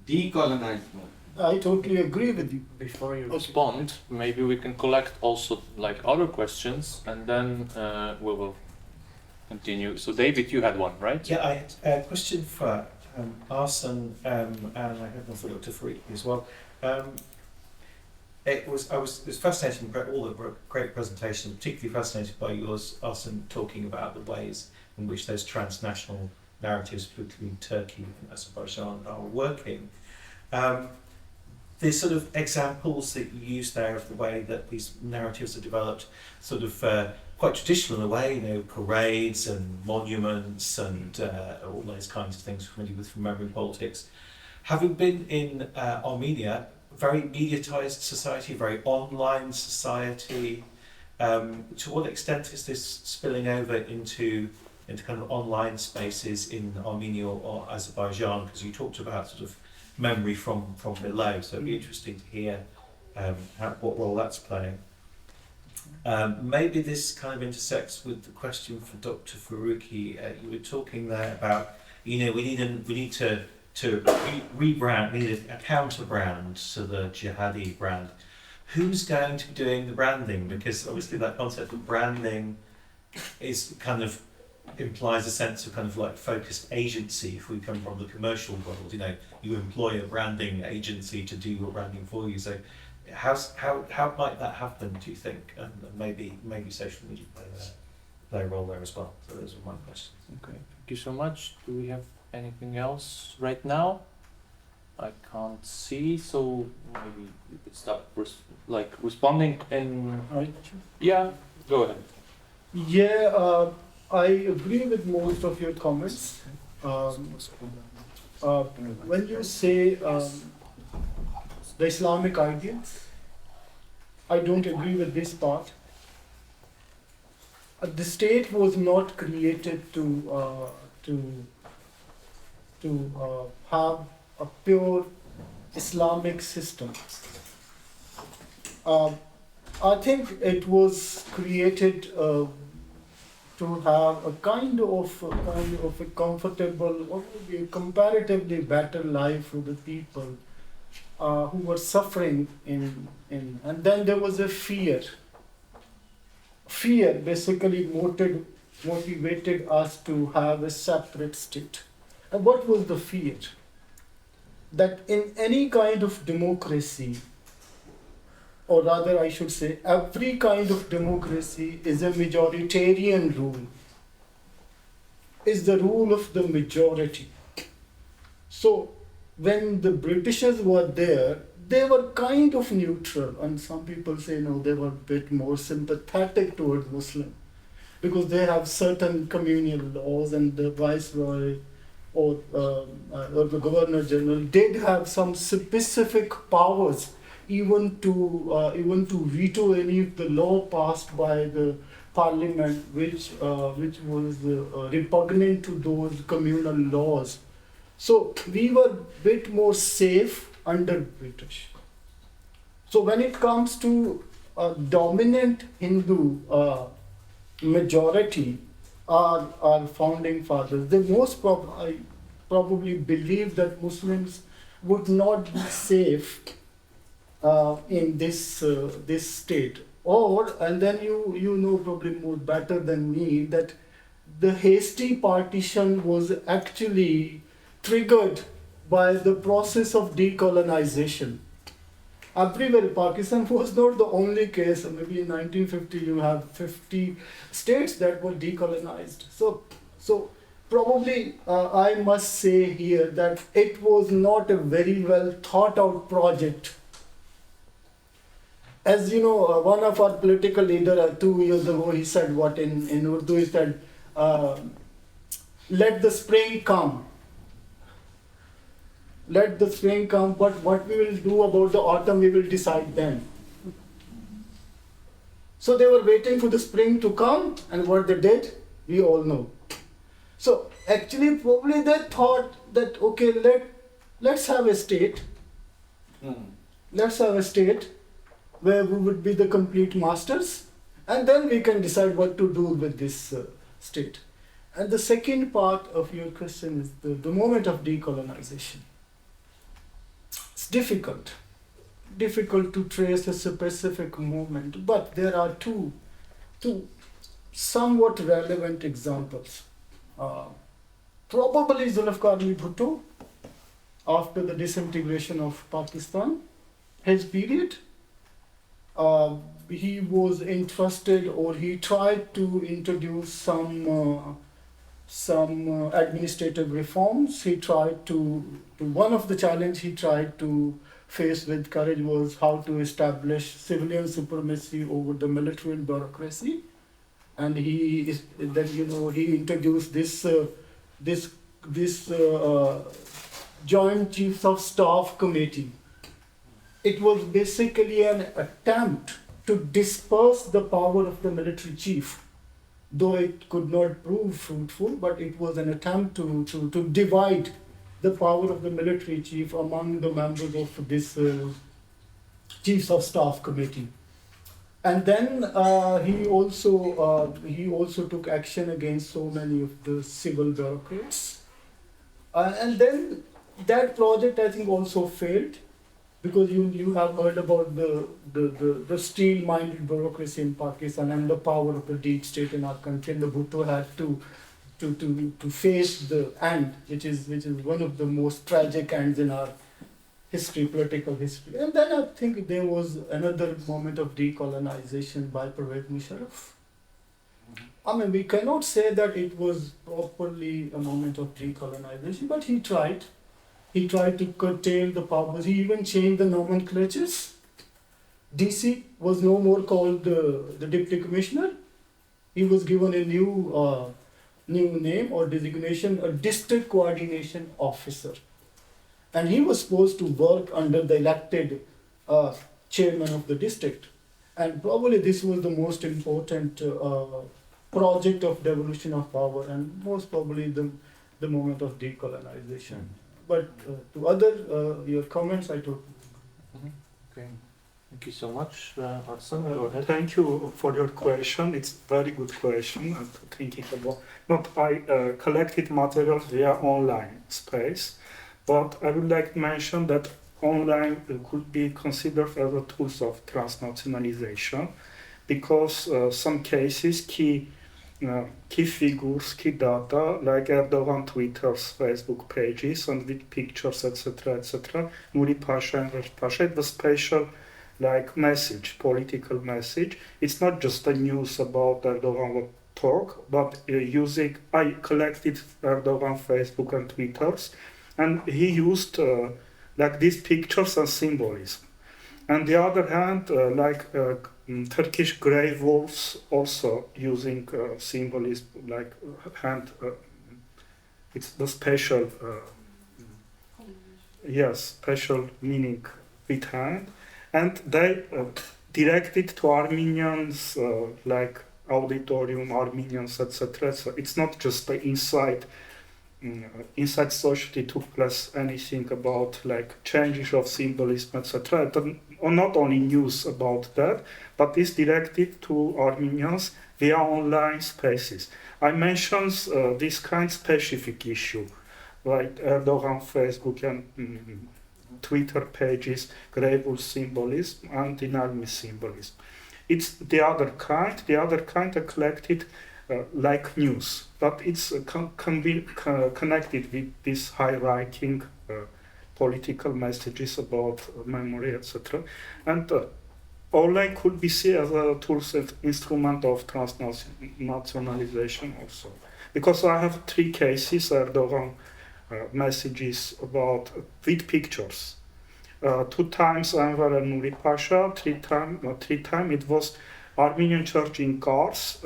decolonized movement? I totally agree with you. Before you respond, maybe we can collect also like other questions, and then we will continue. So David, you had one, right? Yeah, I had a question for Arsen, and I have one for Dr. Farid as well. it was fascinating. All the great presentations, particularly fascinated by yours, Arsene, talking about the ways in which those transnational narratives, particularly Turkey and Azerbaijan, are working. The sort of examples that you use there of the way that these narratives are developed, sort of quite traditional in a way, you know, parades and monuments and all those kinds of things familiar with from memory politics. Having been in Armenia, a very mediatized society, a very online society, to what extent is this spilling over into kind of online spaces in Armenia or Azerbaijan? Because you talked about sort of memory from below, so it'd be interesting to hear what role that's playing. Maybe this kind of intersects with the question for Dr. Faruqi. You were talking there about, you know, we need to rebrand, we need a counter brand to the jihadi brand. Who's going to be doing the branding? Because obviously that concept of branding is kind of implies a sense of kind of like focused agency. If we come from the commercial world, you know, you employ a branding agency to do your branding for you. So how might that happen, do you think? And maybe social media play a role there as well. So those are my questions. Okay, thank you so much. Do we have anything else right now? I can't see, so maybe you could start responding in. Yeah, go ahead. Yeah, I agree with most of your comments. When you say the Islamic ideals, I don't agree with this part. The state was not created to have a pure Islamic system. I think it was created to have a kind of a comfortable or maybe a comparatively better life for the people who were suffering in and then there was a fear. Fear basically motivated us to have a separate state. And what was the fear? That in any kind of democracy, or rather I should say, every kind of democracy is a majoritarian rule, is the rule of the majority. So when the Britishers were there, they were kind of neutral, and some people say no, they were a bit more sympathetic towards Muslim, because they have certain communal laws, and the viceroy or the governor general did have some specific powers, even to veto any of the law passed by the parliament, which was repugnant to those communal laws. So we were a bit more safe under British. So when it comes to a dominant Hindu majority, our founding fathers, they I probably believe that Muslims would not be safe in this state. And then you know probably more better than me that the hasty partition was actually triggered by the process of decolonization. Everywhere, Pakistan was not the only case. Maybe in 1950 you have 50 states that were decolonized. So probably I must say here that it was not a very well thought out project. As you know, one of our political leaders 2 years ago, he said what in Urdu, he said, let the spring come. Let the spring come, but what we will do about the autumn, we will decide then. So they were waiting for the spring to come, and what they did, we all know. So actually, probably they thought that, okay, let's have a state. Let's have a state where we would be the complete masters, and then we can decide what to do with this state. And the second part of your question is the moment of decolonization. It's difficult to trace a specific moment, but there are two somewhat relevant examples. Probably Zulfikar Ali Bhutto, after the disintegration of Pakistan, his period, he was interested, or he tried to introduce some administrative reforms. He tried to one of the challenge he tried to face with courage was how to establish civilian supremacy over the military and bureaucracy. And he introduced this Joint Chiefs of Staff Committee. It was basically an attempt to disperse the power of the military chief, though it could not prove fruitful, but it was an attempt to divide the power of the military chief among the members of this Chiefs of Staff Committee. And then he also took action against so many of the civil bureaucrats. And then that project, I think, also failed, because you have heard about the steel-minded bureaucracy in Pakistan and the power of the deep state in our country. And the Bhutto had to face the end, which is one of the most tragic ends in our history, political history. And then I think there was another moment of decolonization by Pervez Musharraf. I mean, we cannot say that it was properly a moment of decolonization, but he tried. He tried to curtail the powers. He even changed the nomenclatures. DC was no more called the Deputy Commissioner. He was given a new name or designation, a District Coordination Officer. And he was supposed to work under the elected chairman of the district. And probably this was the most important project of devolution of power, and most probably the moment of decolonization. But to other your comments, I took. Okay. Thank you so much, Arsene. Go ahead. Thank you for your question. It's very good question. I'm thinking about. Not I collected materials via online space, but I would like to mention that online could be considered as a tool of transnationalization, because some cases key figures, key data, like Erdogan Twitter's Facebook pages and with pictures, etc., Nuri Pasha and Raj Pasha, it was special like message, political message. It's not just a news about Erdogan talk, but I collected Erdogan Facebook and Twitters, and he used like these pictures and symbolism. On the other hand, Turkish grey wolves also using symbolism like hand. It's the special, special meaning with hand, and they directed to Armenians like auditorium, Armenians, etc. So it's not just the inside society took place anything about like changes of symbolism, etc. Or not only news about that, but it's directed to Armenians via online spaces. I mentioned this kind of specific issue, like Erdogan Facebook and Twitter pages, grey symbolism, anti-Narmi symbolism. It's the other kind are collected like news, but it's can be connected with this high-writing political messages about memory, etc. And online could be seen as a tool and instrument of transnationalization also. Because I have 3 cases, Erdogan messages about with pictures. 2 times Anwar and Nuri Pasha, 3 times it was Armenian church in Kars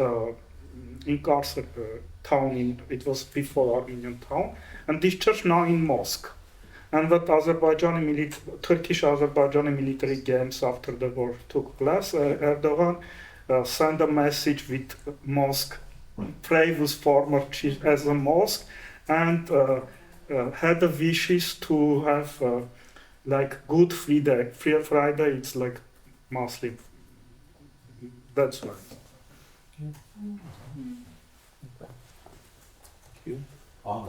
town, it was before Armenian town, and this church now in mosque. And that Turkish-Azerbaijani military games after the war took place, Erdogan sent a message with mosque, previous former chief as a mosque, and had the wishes to have like good Friday. Friday, it's like Muslim. That's why.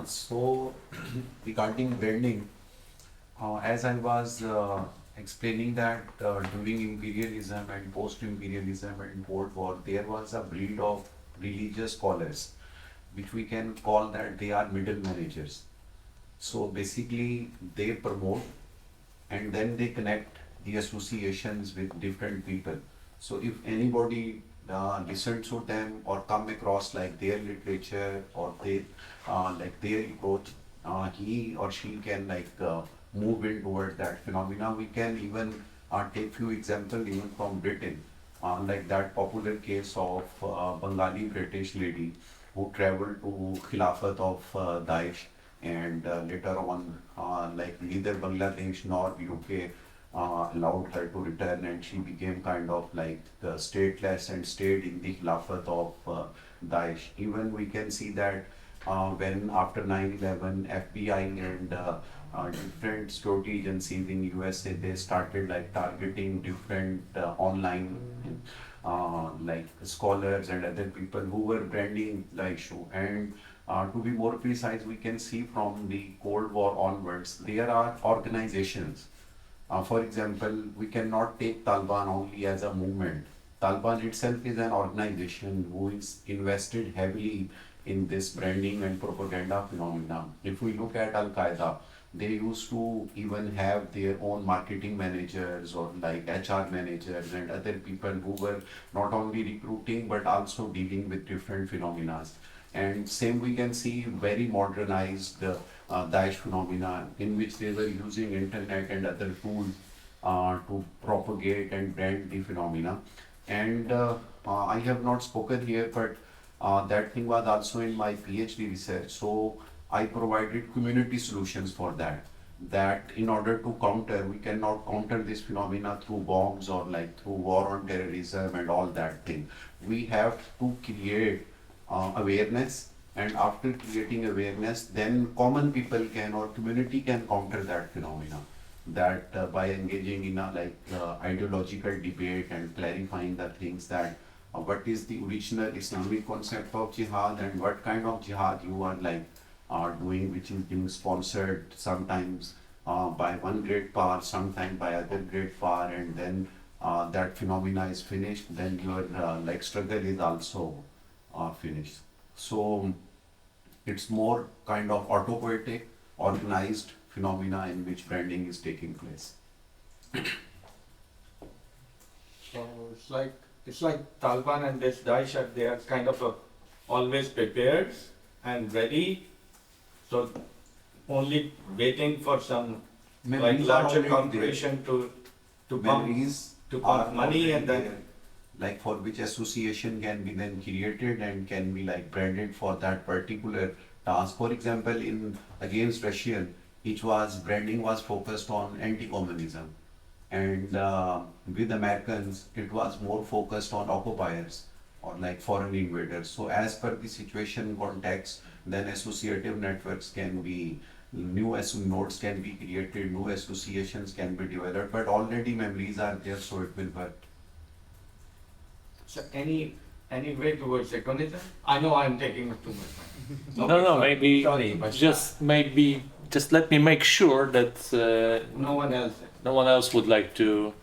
So regarding branding, as I was explaining that during imperialism and post-imperialism and Cold War, there was a breed of religious scholars, which we can call that they are middle managers. So basically they promote and then they connect the associations with different people. So if anybody listens to them or come across like their literature or they like their approach, he or she can like move in towards that phenomena. We can even take few examples even from Britain, like that popular case of Bengali British lady who traveled to Khilafat of Daesh, and later on, like neither Bangladesh nor UK allowed her to return, and she became kind of like stateless and stayed in the Khilafat of Daesh. Even we can see that when after 9/11, FBI and different security agencies in USA, they started like targeting different online like scholars and other people who were branding the issue. And to be more precise, we can see from the Cold War onwards, there are organizations. For example, we cannot take Taliban only as a movement. Taliban itself is an organization who is invested heavily in this branding and propaganda phenomena. If we look at Al Qaeda, they used to even have their own marketing managers or like HR managers and other people who were not only recruiting but also dealing with different phenomena. And same we can see very modernized Daesh phenomena in which they were using internet and other tools to propagate and brand the phenomena. And I have not spoken here, but that thing was also in my PhD research. So I provided community solutions for that. That in order to counter, we cannot counter this phenomena through bombs or like through war on terrorism and all that thing. We have to create awareness, and after creating awareness, then common people can or community can counter that phenomena. That by engaging in a like ideological debate and clarifying the things that what is the original Islamic concept of jihad and what kind of jihad you are like doing, which is being sponsored sometimes by one great power, sometimes by other great power, and then that phenomena is finished, then your like struggle is also finished. So it's more kind of autopoietic, organized phenomena in which branding is taking place. So it's like Taliban and this Daesh are they are kind of always prepared and ready. So only waiting for some like Memories are larger already corporation to pump Memories to are pump money and already then there, like for which association can be then created and can be like branded for that particular task. For example, in against Russian, it was branding was focused on anti-communism, and with Americans, it was more focused on occupiers or like foreign invaders. So as per the situation context, then associative networks can be new nodes can be created, new associations can be developed, but already memories are there, so it will work. so any way towards economism. I know I'm taking too much time. No, Okay, no, sorry. maybe Sorry, but just let me make sure that no one else. no one else would like to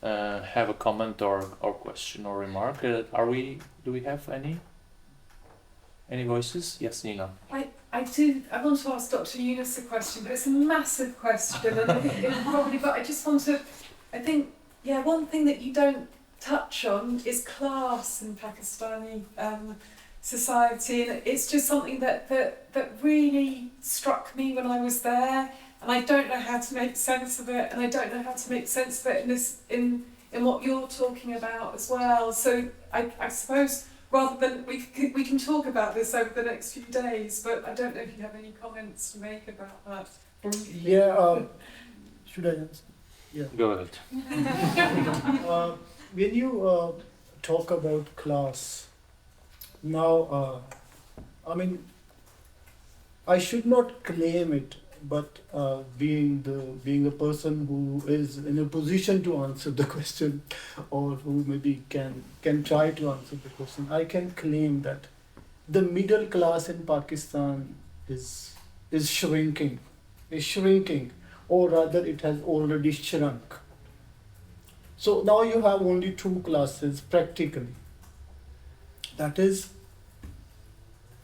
have a comment or question or remark. Do we have any voices? Yes, Nina. I want to ask Dr. Yunus a question, but it's a massive question, and I think it probably. But I just want to. I think one thing that you don't touch on is class in Pakistani society, and it's just something that really struck me when I was there, and I don't know how to make sense of it, and I don't know how to make sense of it in what you're talking about as well. So I suppose rather than we can talk about this over the next few days, but I don't know if you have any comments to make about that. Yeah, should I answer? Yeah. Go ahead. When you talk about class, now, I mean, I should not claim it, but being a person who is in a position to answer the question, or who maybe can try to answer the question, I can claim that the middle class in Pakistan is shrinking, or rather it has already shrunk. So now you have only two classes practically. That is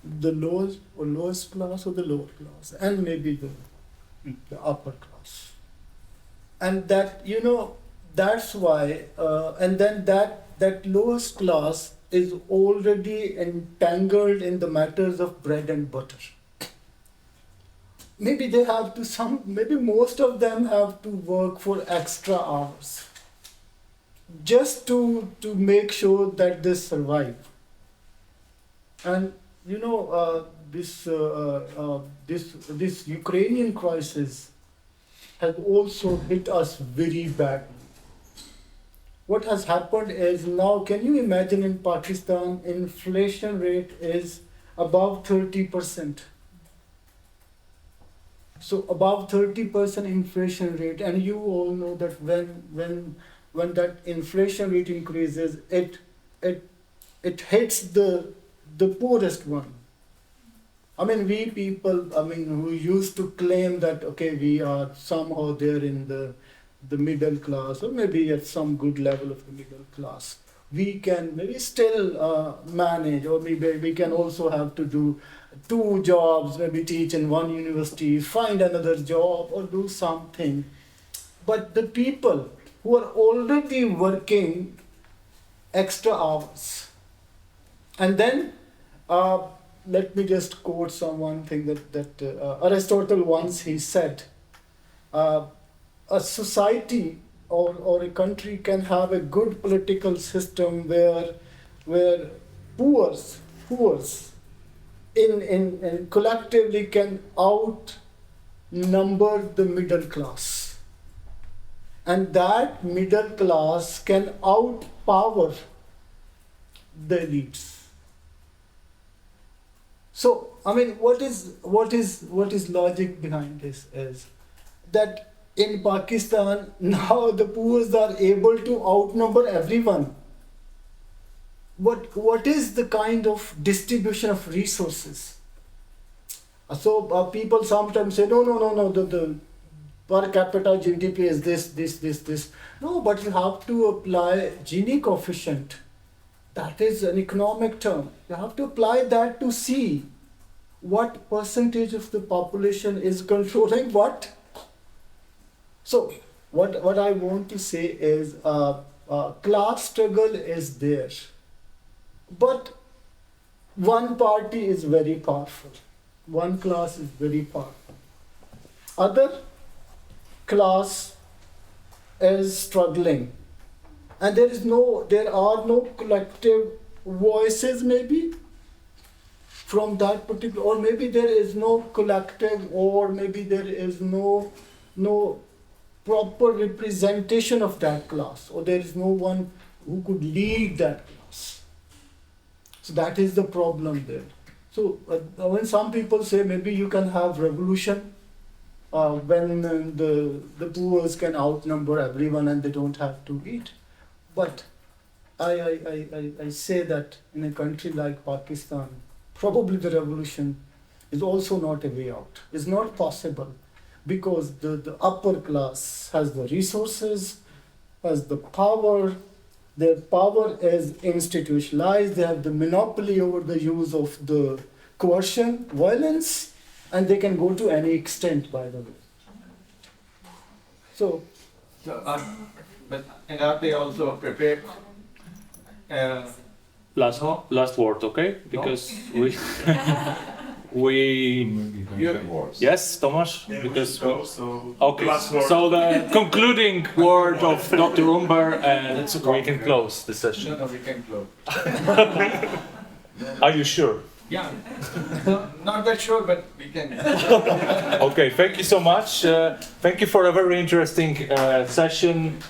the lowest class or the lower class, and maybe the upper class. and that, you know, that's why, and then that lowest class is already entangled in the matters of bread and butter. Maybe they have to maybe most of them have to work for extra hours just to make sure that they survive. And you know, this Ukrainian crisis has also hit us very badly. What has happened is now, can you imagine in Pakistan, inflation rate is above 30%. So above 30% inflation rate, and you all know that when that inflation rate increases, it hits the poorest one. I mean, we people, who used to claim that, okay, we are somehow there in the middle class, or maybe at some good level of the middle class, we can maybe still manage, or maybe we can also have to do 2 jobs, maybe teach in one university, find another job, or do something. But the people who are already working extra hours, and then let me just quote one thing that Aristotle once he said, a society or a country can have a good political system where poors in collectively can outnumber the middle class, and that middle class can outpower the elites. So, I mean, what is logic behind this is that in Pakistan now the poor are able to outnumber everyone. What is the kind of distribution of resources? So people sometimes say, no, the per capita GDP is this. No, but you have to apply Gini coefficient. That is an economic term. You have to apply that to see what percentage of the population is controlling what. So what I want to say is class struggle is there. But one party is very powerful. One class is very powerful. Other class is struggling. And there are no collective voices maybe from that particular, or maybe there is no collective, or maybe there is no proper representation of that class, or there is no one who could lead that class. So that is the problem there. So when some people say maybe you can have revolution when the poor can outnumber everyone and they don't have to eat. But I say that in a country like Pakistan, probably the revolution is also not a way out. It's not possible because the upper class has the resources, has the power. Their power is institutionalized. They have the monopoly over the use of the coercion, violence, and they can go to any extent, by the way. So and are they also prepared? Last word, okay? Because yes, Tomasz? Because okay. So the concluding word of Dr. Umber, and we can close the session. No, we can close. Are you sure? Yeah. Not that sure, but we can. Okay, thank you so much. Thank you for a very interesting session.